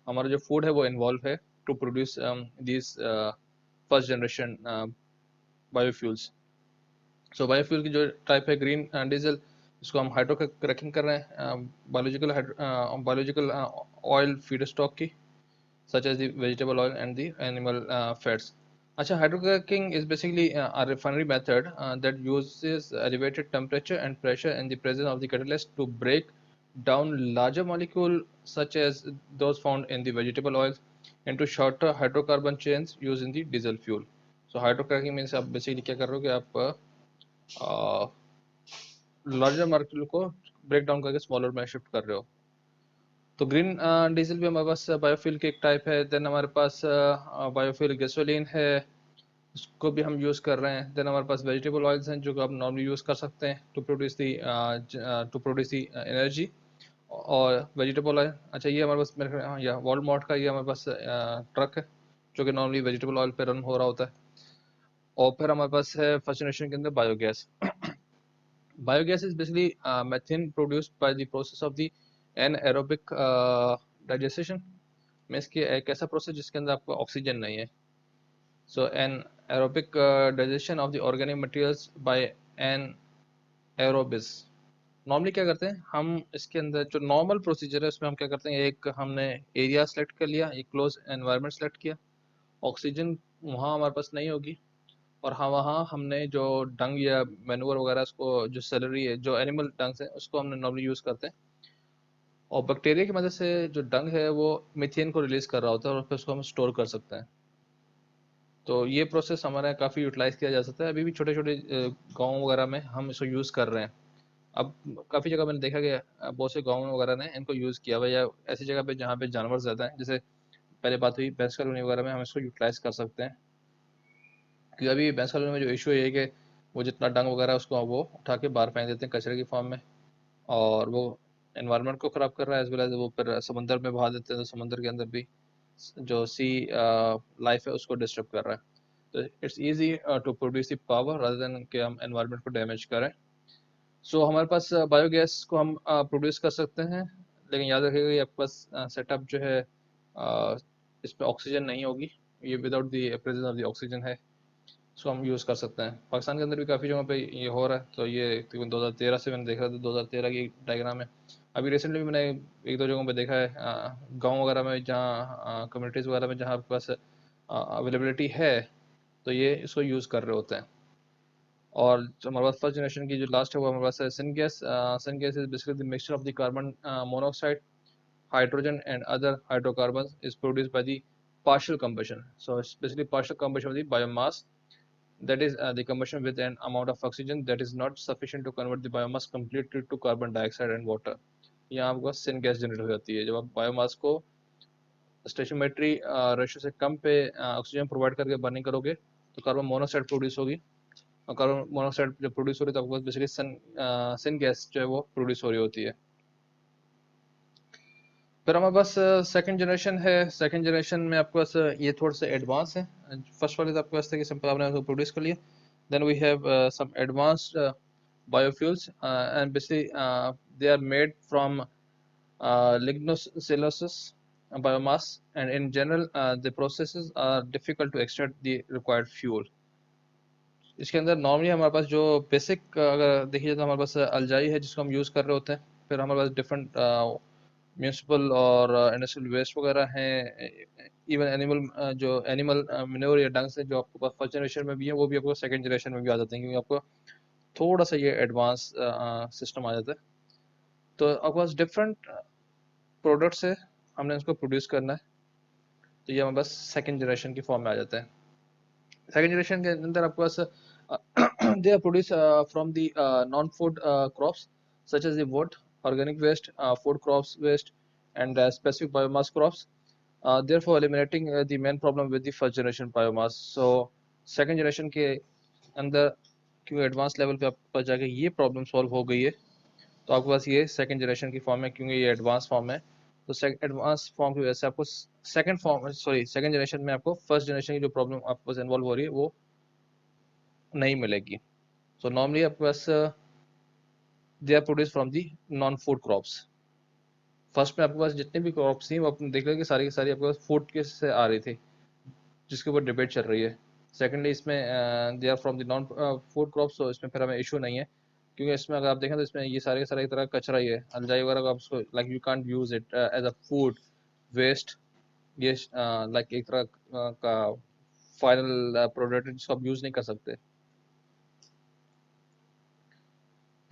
हमारा जो फूड है वो इन्वॉल्व है to produce this first generation biofuels. So biofuel की जो टाइप है ग्रीन डीजल, इसको हम हाइड्रो क्रैकिंग कर रहे हैं बायोलॉजिकल ऑयल फीड स्टॉक की, such as the vegetable oil and the animal fats. अच्छा, hydrocracking is basically a refinery method that uses elevated temperature and pressure in the presence of the catalyst to break down larger molecules such as those found in the vegetable oils into shorter hydrocarbon chains used in the diesel fuel. So hydrocracking means आप basically क्या कर रहे हो कि आप larger molecule को break down करके smaller में शिफ्ट कर रहे हो। तो ग्रीन डीजल भी हमारे पास बायोफ्यूल के एक टाइप है। देन हमारे पास बायोफ्यूल गैसोलीन है, उसको भी हम यूज़ कर रहे हैं। देन हमारे पास वेजिटेबल ऑयल्स हैं जो आप नॉर्मली यूज़ कर सकते हैं टू प्रोड्यूस दी एनर्जी और वेजिटेबल ऑयल। अच्छा, ये हमारे पास मेरे या वॉलमार्ट का ये हमारे पास ट्रक है जो कि नॉर्मली वेजिटेबल ऑयल पे रन हो रहा होता है। और फिर हमारे पास है फर्स्ट जनरेशन के अंदर biogas. Biogas is basically methane produced by the process of the anaerobic digestion। Means कि एक ऐसा प्रोसेस जिसके अंदर आपको ऑक्सीजन नहीं है। सो anaerobic digestion of the organic materials by anaerobes। Normally क्या करते हैं हम, इसके अंदर जो नॉर्मल प्रोसीजर है उसमें हम क्या करते हैं, एक हमने एरिया सेलेक्ट कर लिया, एक क्लोज एनवायरनमेंट सेलेक्ट किया, ऑक्सीजन वहाँ हमारे पास नहीं होगी, और हाँ वहाँ हमने जो डंग या मैनुअर वगैरह उसको जो सैलरी है जो एनिमल डंग है उसको हमने नॉर्मली यूज़ करते हैं, और बैक्टीरिया की मदद से जो डंग है वो मीथेन को रिलीज कर रहा होता है और फिर उसको हम स्टोर कर सकते हैं। तो ये प्रोसेस हमारे यहाँ काफ़ी यूटिलाइज किया जा सकता है। अभी भी छोटे छोटे गाँव वगैरह में हम इसको यूज़ कर रहे हैं। अब काफ़ी जगह मैंने देखा कि बहुत से गाँव वगैरह ने इनको यूज़ किया हुआ है, या ऐसी जगह पे जहाँ पे जानवर ज़्यादा हैं, जैसे पहले बात हुई भैंस कॉलोनी वगैरह में हम इसको यूटिलाइज कर सकते हैं। क्योंकि अभी भैंस कॉलोनी में जो इशू है कि वो जितना डंग वगैरह है उसको वो उठा के बाहर फेंक देते हैं कचरे की फॉर्म में, और वो एनवायरनमेंट को ख़राब कर रहा है, एज वेल एज वो फिर समंदर में बहा देते हैं, तो समंदर के अंदर भी जो सी लाइफ है उसको डिस्टर्ब कर रहा है। तो it's easy to produce the power rather than कि हम एनवायरनमेंट को डैमेज करें। सो हमारे पास बायोगैस को हम प्रोड्यूस कर सकते हैं, लेकिन याद रखिएगा ये आपके पास सेटअप जो है इसमें ऑक्सीजन नहीं होगी, ये without the presence of the oxygen है। इसको हम यूज़ कर सकते हैं। पाकिस्तान के अंदर भी काफ़ी जगहों पे ये हो रहा है। तो ये तकरीबन 2013 से मैंने देखा था, 2013 की डायग्राम है। अभी रिसेंटली भी मैंने एक दो जगहों पे देखा है गांव वगैरह में जहाँ कम्युनिटीज़ वगैरह में जहाँ आपके पास अवेलेबिलिटी है तो ये इसको यूज़ कर रहे होते हैं। और जो हमारे पास फर्स्ट जनरेशन की जो लास्ट है वो हमारे पास है syngas. Syngas is basically the mixture of the carbon monoxide, hydrogen and other hydrocarbons is produced by the partial combustion. So it's basically partial combustion of the biomass, that is the combustion with an amount of oxygen that is not sufficient to convert the biomass completely to carbon dioxide and water। यहाँ आपको syn gas generate हो जाती है जब आप biomass को स्टेशियोमेट्री ratio से कम पे ऑक्सीजन प्रोवाइड करके बर्निंग करोगे तो कार्बन मोनोऑक्साइड प्रोड्यूस होगी, और कार्बन मोनोऑक्साइड जब प्रोड्यूस हो रही है तो आपको बेसिकली सिन गैस जो है वो प्रोड्यूस हो रही होती है। फिर हमारे पास सेकंड जनरेशन है। सेकंड जनरेशन में आपके पास ये थोड़ा सा एडवांस है। फर्स्ट वाले तो आपके पास था कि सिंपल आपने उसको प्रोड्यूस कर लिया। Then we have some advanced biofuels and basically they are made from lignocellulose biomass, and in general the processes are difficult to extract the required fuel। इसके अंदर नॉर्मली हमारे पास जो बेसिक अगर देखिए जाए तो हमारे पास अलजाई है जिसको हम यूज़ कर रहे होते हैं। फिर हमारे पास डिफरेंट म्यूनसिपल और इंडस्ट्रियल वेस्ट वगैरह हैं। इवन एनिमल जो एनिमल मैन्योर या डंग से जो आपके पास फर्स्ट जनरेशन में भी है वो भी आपको सेकंड जनरेशन में भी आ जाते हैं, क्योंकि आपको थोड़ा सा ये एडवांस सिस्टम आ जाता है। तो आपके पास डिफरेंट प्रोडक्ट्स है, हमने इसको प्रोड्यूस करना है, तो ये हमारे पास सेकंड जनरेशन की फॉर्म में आ जाता है। सेकंड जनरेशन के अंदर आपके पास they are produced from the non-food crops such as the wood, organic waste, food crops waste, and specific biomass crops, therefore eliminating the main problem with the first generation biomass। So second generation के अंदर क्योंकि advance level पे आपके पास जाके ये problem solve हो गई है, तो आपके पास ये सेकंड जनरेशन की फॉर्म है, क्योंकि ये एडवांस फॉर्म है। तो एडवांस फॉर्म की वजह से आपको सेकंड जनरेशन में आपको फर्स्ट जनरेशन की जो प्रॉब्लम आपके पास इन्वॉल्व हो रही है वो नहीं मिलेगी। सो नॉर्मली आपके पास they are produce from the non food crops. First में आपके पास जितने भी क्रॉप्स थी वो आपने देखा कि सारी की सारी आपके पास फूड के से आ रही थी, जिसके ऊपर डिबेट चल रही है। सेकेंडली इसमें they are from the non food crops, तो इसमें फिर हमें इशू नहीं है। क्योंकि इसमें अगर आप देखें तो इसमें ये सारे के सारे एक तरह का कचरा ही है, अलजाई वगैरह को आप उसको like you can't use it as a food waste, ये लाइक एक तरह का फाइनल प्रोडक्ट जिसको आप यूज नहीं कर सकते।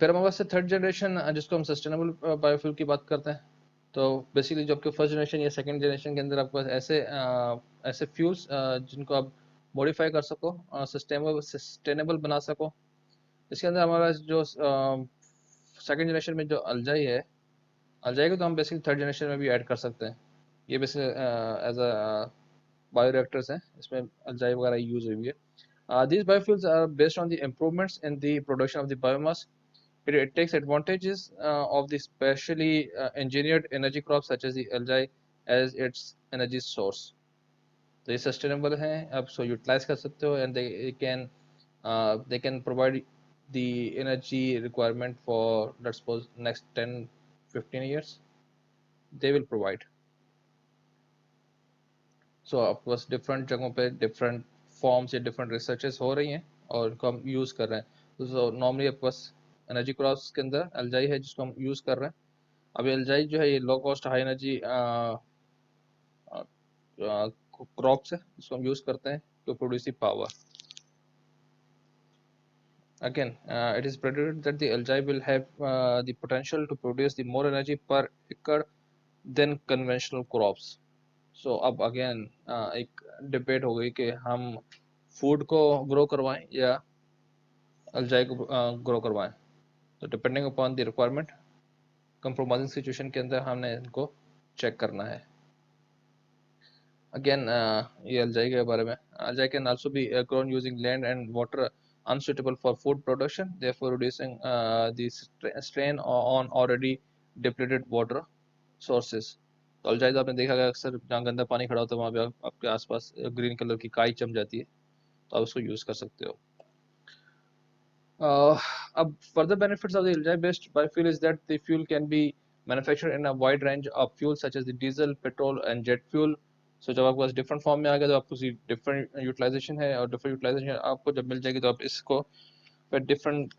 फिर हमारे पास थर्ड जनरेशन जिसको हम सस्टेनेबल बायोफ्यूल की बात करते हैं। तो बेसिकली जो आपके फर्स्ट जनरेशन या सेकंड जनरेशन के अंदर आपके पास ऐसे फ्यूल्स जिनको आप मॉडिफाई कर सको, सस्टेनेबल बना सको। इसके अंदर हमारा जो सेकंड जनरेशन में जो अलजाई है, अलजाई को तो हम बेसिकली थर्ड जनरेशन में भी ऐड कर सकते हैं। ये बेसिकली एज अ बायोरिएक्टर्स हैं, इसमें अलजाई वगैरह यूज हुई है। These biofuels are based on the improvements in the production of the biomass. It takes advantages of the specially engineered energy crops such as the algae as its energy source. तो ये sustainable हैं, आप सो utilise कर सकते हो, and they can provide the energy requirement for, let's suppose, next 10-15 years they will provide. सो आपके पास different जगहों पे डिफरेंट फॉर्म्स या डिफरेंट रिसर्चेस हो रही हैं और इनको हम यूज़ कर रहे हैं। तो नॉर्मली आपके पास एनर्जी क्रॉप्स के अंदर एल्जाई है जिसको हम यूज़ कर रहे हैं। अब एल्जाई जो है ये low cost high energy crops है जिसको हम यूज़ करते हैं to produce the power. Again, it is predicted that the algae will have the potential to produce the more energy per acre than conventional crops. सो अब again एक debate हो गई कि हम फूड को ग्रो करवाएं या अल्जाई को ग्रो करवाएं। तो depending upon the requirement, compromising situation के अंदर हमने इनको चेक करना है। अगेन ये अल्जाई के बारे में, algae can also be grown using land and water unsuitable for food production, therefore reducing the strain on already depleted water sources. तो अल्जाई तो आपने देखा है अक्सर जहाँ गंदा पानी खड़ा होता है वहाँ पे आपके आसपास ग्रीन कलर की काई जम जाती है, तो आप उसको यूज कर सकते हो। अब further benefits of the algae based biofuel is that the fuel can be manufactured in a wide range of fuels such as the diesel, petrol and jet fuel. So जब आपके पास डिफरेंट फॉर्म में आ गया तो आपको different utilisation है, और different utilisation आपको जब मिल जाएगी तो आप इसको फिर डिफरेंट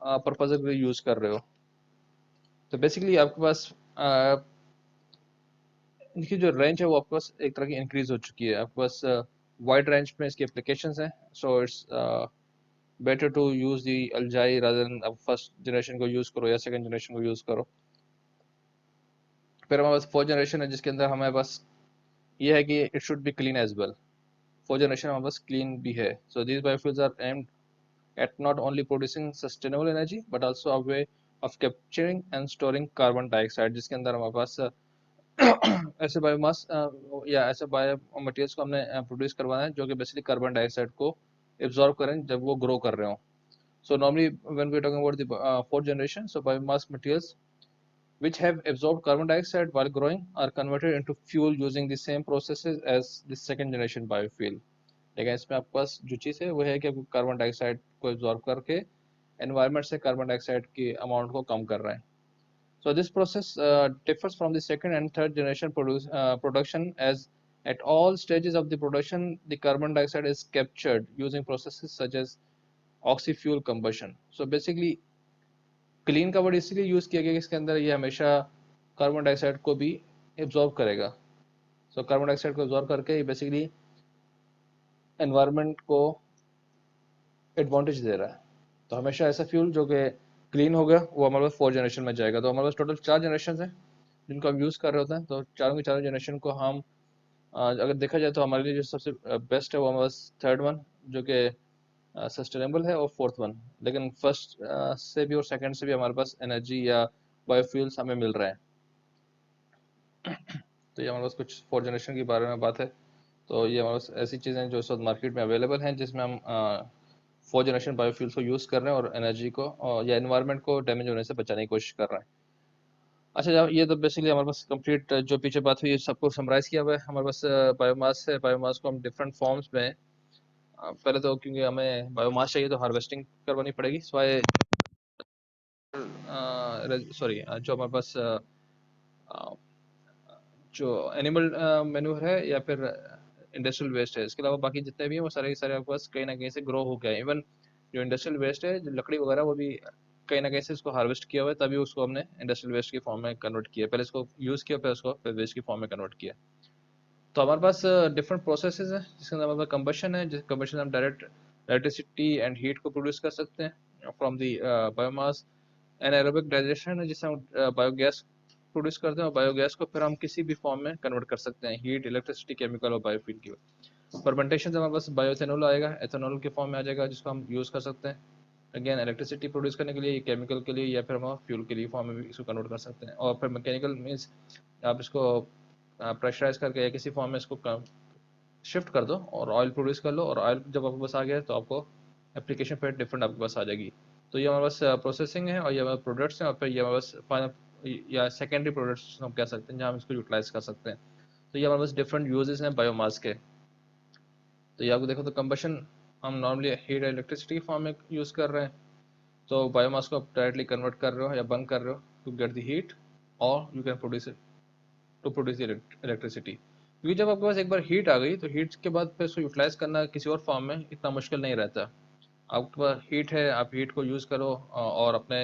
पर्पज के लिए यूज कर रहे हो। तो बेसिकली आपके पास इनकी जो रेंज है वो आपके पास एक तरह की इंक्रीज हो चुकी है। आपके पास वाइड रेंज में इसकी एप्लीकेशंस हैं, so it's better to use the algae rather than अब फर्स्ट जनरेशन को यूज करो या सेकंड जनरेशन को यूज करो। फिर हमारे पास फोर्थ जनरेशन है जिसके अंदर हमारे पास ये है कि it should be clean as well. Fourth generation हमारे पास क्लीन भी है। So these biofuels are aimed at not only producing sustainable energy but also a way of capturing and storing carbon dioxide, जिसके अंदर हमारे पास ऐसे बायोमास या ऐसे बायो मटेरियल्स को हमने प्रोड्यूस करवाना है जो कि बेसिकली कार्बन डाइऑक्साइड को एब्जॉर्ब करें जब वो ग्रो कर रहे हो। So normally when we are talking about the fourth generation, so biomass materials which have absorbed carbon dioxide while growing are converted into fuel using the same processes as the second generation biofuel. लेकिन इसमें आपके पास जो चीज़ है वो है कि आपको carbon dioxide को एब्जॉर्ब करके एनवायरनमेंट से कार्बन डाइऑक्साइड की अमाउंट को कम कर रहे हैं। So this process differs from the second and third generation production, as at all stages of the production the carbon dioxide is captured using processes such as oxy-fuel combustion. So basically clean का word इसलिए use किया गया कि इसके अंदर ये हमेशा carbon dioxide को भी एब्जॉर्ब करेगा। सो कार्बन डाइऑक्साइड को एब्जॉर्ब करके ये बेसिकली एनवायरनमेंट को एडवांटेज दे रहा है। तो हमेशा ऐसा फ्यूल जो कि क्लीन हो गया वो हमारे पास फोर्थ जनरेशन में जाएगा। तो हमारे पास टोटल 4 जनरेशन हैं जिनको हम यूज़ कर रहे होते हैं। तो चारों की चारों जनरेशन को हम अगर देखा जाए तो हमारे लिए जो सबसे बेस्ट है वो हमारे पास थर्ड वन जो कि सस्टेनेबल है, और फोर्थ वन। लेकिन फर्स्ट से भी और सेकंड से भी हमारे पास एनर्जी या बायोफ्यूल्स हमें मिल रहे हैं। तो ये हमारे पास कुछ फोर्थ जनरेशन के बारे में बात है। तो ये हमारे पास ऐसी चीज़ें जो इस वक्त मार्केट में अवेलेबल हैं जिसमें हम फोर्थ जनरेशन बायोफ्यूल्स को यूज़ कर रहे हैं और एनर्जी को या एनवायरनमेंट को डैमेज होने से बचाने की कोशिश कर रहे हैं। अच्छा, ये तो बेसिकली हमारे पास कंप्लीट जो पीछे बात हुई सबको समराइज किया हुआ है। हमारे पास बायोमास है, बायोमास को हम डिफरेंट फॉर्म्स में पहले तो क्योंकि हमें बायोमास चाहिए तो हार्वेस्टिंग करवानी पड़ेगी, स्वाय सॉरी जो हमारे पास जो एनिमल मैन्योर है या फिर इंडस्ट्रियल वेस्ट है, इसके अलावा बाकी जितने भी हैं वो सारे के सारे आपके पास कहीं ना कहीं से ग्रो हो गए। इवन जो इंडस्ट्रियल वेस्ट है, जो लकड़ी वगैरह, वो भी कहीं ना कहीं से इसको हार्वेस्ट किया हुआ है, तभी उसको हमने इंडस्ट्रियल वेस्ट की फॉर्म में कन्वर्ट किया, पहले इसको यूज़ किया फिर उसको फिर वेस्ट की फॉर्म में कन्वर्ट किया। तो हमारे पास डिफरेंट प्रोसेसेस हैं, जिसके अंदर हमारे पास कंबशन है, जिस कंबशन हम डायरेक्ट इलेक्ट्रिसिटी एंड हीट को प्रोड्यूस कर सकते हैं फ्रॉम दी बायोमास। एनाएरोबिक डाइजेशन है, जिससे हम बायोगैस प्रोड्यूस करते हैं, और बायोगैस को फिर हम किसी भी फॉर्म में कन्वर्ट कर सकते हैं, हीट, इलेक्ट्रिसिटी, केमिकल और बायोफ्यूल की। फर्मेंटेशन से हमारे पास बायोएथेनॉल आएगा, एथेनॉल के फॉर्म में आ जाएगा, जिसको हम यूज़ कर सकते हैं अगेन इलेक्ट्रिसिटी प्रोड्यूस करने के लिए, केमिकल के लिए, या फिर हम फ्यूल के लिए फॉर्म में भी इसको कन्वर्ट कर सकते हैं। और फिर मैकेनिकल मीन्स आप इसको प्रेशराइज करके या किसी फॉर्म में इसको शिफ्ट कर दो और ऑयल प्रोड्यूस कर लो, और ऑयल जब आपके पास आ गया तो आपको एप्लीकेशन फिर डिफरेंट आपके पास आ जाएगी। तो ये हमारे पास प्रोसेसिंग है, और ये हमारे प्रोडक्ट्स हैं, और फिर ये हमारे पास फाइनल या सेकेंडरी प्रोडक्ट्स हम कह सकते हैं, जहाँ हम इसको यूटिलाइज कर सकते हैं। तो ये हमारे पास डिफरेंट यूजेस हैं बायोमास के। तो ये आपको देखो तो कंबशन हम नॉर्मली हीट इलेक्ट्रिसिटी की फॉर्म में यूज़ कर रहे हैं, तो बायोमास को आप डायरेक्टली कन्वर्ट कर रहे हो या बर्न कर रहे हो टू गेट द हीट, और you can produce it to produce electricity. क्योंकि जब आपके पास एक बार हीट आ गई तो हीट के बाद फिर उसको यूटिलाइज करना किसी और फॉर्म में इतना मुश्किल नहीं रहता। आपके पास हीट है, आप हीट को यूज़ करो और अपने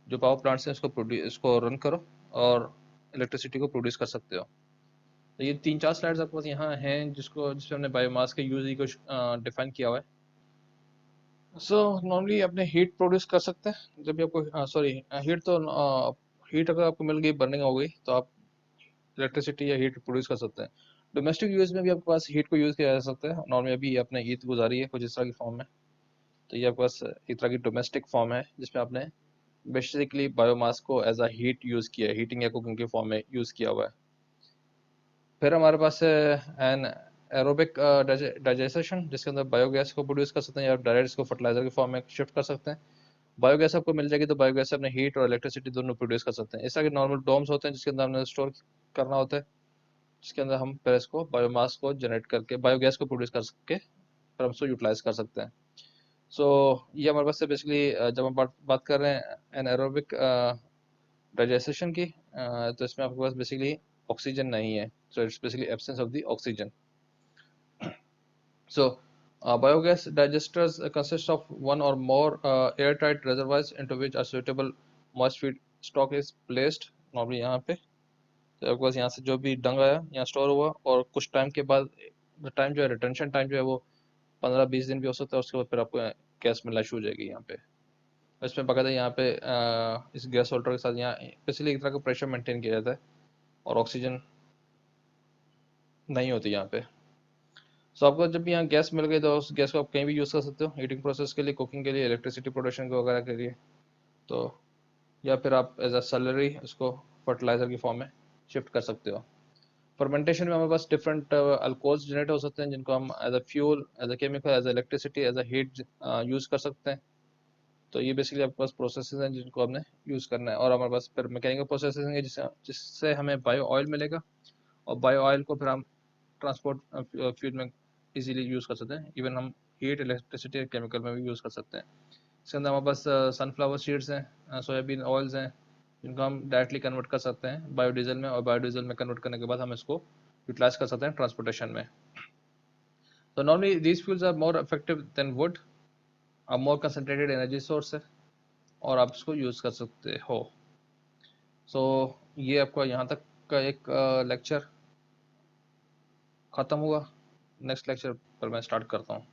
जो पावर प्लांट्स हैं उसको रन करो और इलेक्ट्रिसिटी को प्रोड्यूस कर सकते हो। तो ये 3-4 स्लाइड्स आपके पास यहाँ हैं जिसमें हमने बायोमास के यूज को डिफाइन किया हुआ है। सो नॉर्मली अपने हीट प्रोड्यूस कर सकते हैं जब भी आपको सॉरी हीट तो हीट अगर आपको मिल गई, बर्निंग हो गई, तो आप इलेक्ट्रिसिटी या हीट प्रोड्यूस कर सकते हैं। डोमेस्टिक यूज में भी आपके पास हीट को यूज़ किया जा सकता है। नॉर्मली अभी आपने ईद गुजारी है कुछ इस तरह की फॉर्म में, तो ये आपके पास एक तरह की डोमेस्टिक फॉर्म है जिसमें आपने बेसिकली बायोमास को एज अ हीट यूज़ किया है, हीटिंग या कुकिंग के फॉर्म में यूज़ किया हुआ है। फिर हमारे पास एन एरोबिक डाइजेशन, जिसके अंदर बायोगैस को प्रोड्यूस कर सकते हैं, या डायरेक्ट इसको फर्टिलाइजर के फॉर्म में शिफ्ट कर सकते हैं। बायोगैस आपको मिल जाएगी तो बायोगैस से अपने हीट और इलेक्ट्रिसिटी दोनों प्रोड्यूस कर सकते हैं। इस तरह के नॉर्मल डोम्स होते हैं जिसके अंदर हमने स्टोर करना होता है, जिसके अंदर हम फिर इसको बायोमास को जनरेट करके बायोगैस को प्रोड्यूस कर सके फिर हम उसको यूटिलाइज कर सकते हैं। सो ये हमारे पास से बेसिकली जब हम बात कर रहे हैं एनाएरोबिक डाइजेशन की, तो इसमें आपके पास बेसिकली ऑक्सीजन नहीं है, so it's basically absence of the oxygen. So biogas digesters consist of one or more airtight reservoirs into which a suitable moist feed stock is placed. Normally यहाँ पे तो आपके पास यहाँ से जो भी डंग आया यहाँ स्टोर हुआ, और कुछ टाइम के बाद टाइम जो है रिटेंशन टाइम जो है वो 15-20 दिन भी हो सकता है, उसके बाद फिर आपको गैस मिलना शुरू हो जाएगी यहाँ पे। इसमें बकायदा यहाँ पे इस गैस होल्डर के साथ यहाँ बेसिकली एक तरह का प्रेशर मेंटेन किया जाता है, और ऑक्सीजन नहीं होती यहाँ पे। सो आपको जब भी यहाँ गैस मिल गई तो उस गैस को आप कहीं भी यूज़ कर सकते हो, हीटिंग प्रोसेस के लिए, कुकिंग के लिए, इलेक्ट्रिसिटी प्रोडक्शन के वगैरह के लिए। तो या फिर आप एज अ सैलरी उसको फर्टिलाइजर की फॉर्म में शिफ्ट कर सकते हो। फर्मेंटेशन में हमारे पास डिफरेंट अल्कोहल्स जनरेट हो सकते हैं, जिनको हम as a fuel, as a chemical, as a electricity, as a heat use कर सकते हैं। तो ये बेसिकली आपके पास प्रोसेसेस हैं जिनको हमने यूज़ करना है। और हमारे पास फिर मैकेनिकल प्रोसेसेस हैं जिससे हमें बायो ऑयल मिलेगा, और बायो ऑयल को फिर हम ट्रांसपोर्ट फ्यूल में इजीली यूज़ कर सकते हैं। इवन हम हीट, इलेक्ट्रिसिटी, केमिकल में भी यूज़ कर सकते हैं। इसके अंदर हमारे पास सनफ्लावर सीड्स हैं, सोयाबीन ऑयल्स हैं, जिनको हम डायरेक्टली कन्वर्ट कर सकते हैं बायोडीजल में, और बायोडीजल में कन्वर्ट करने के बाद हम इसको यूटिलाइज कर सकते हैं ट्रांसपोर्टेशन में। तो normally these fuels are more effective than wood, अब मोर कंसनट्रेटेड एनर्जी सोर्स है, और आप इसको यूज़ कर सकते हो। सो ये आपका यहाँ तक का एक लेक्चर ख़त्म हुआ। नेक्स्ट लेक्चर पर मैं स्टार्ट करता हूँ।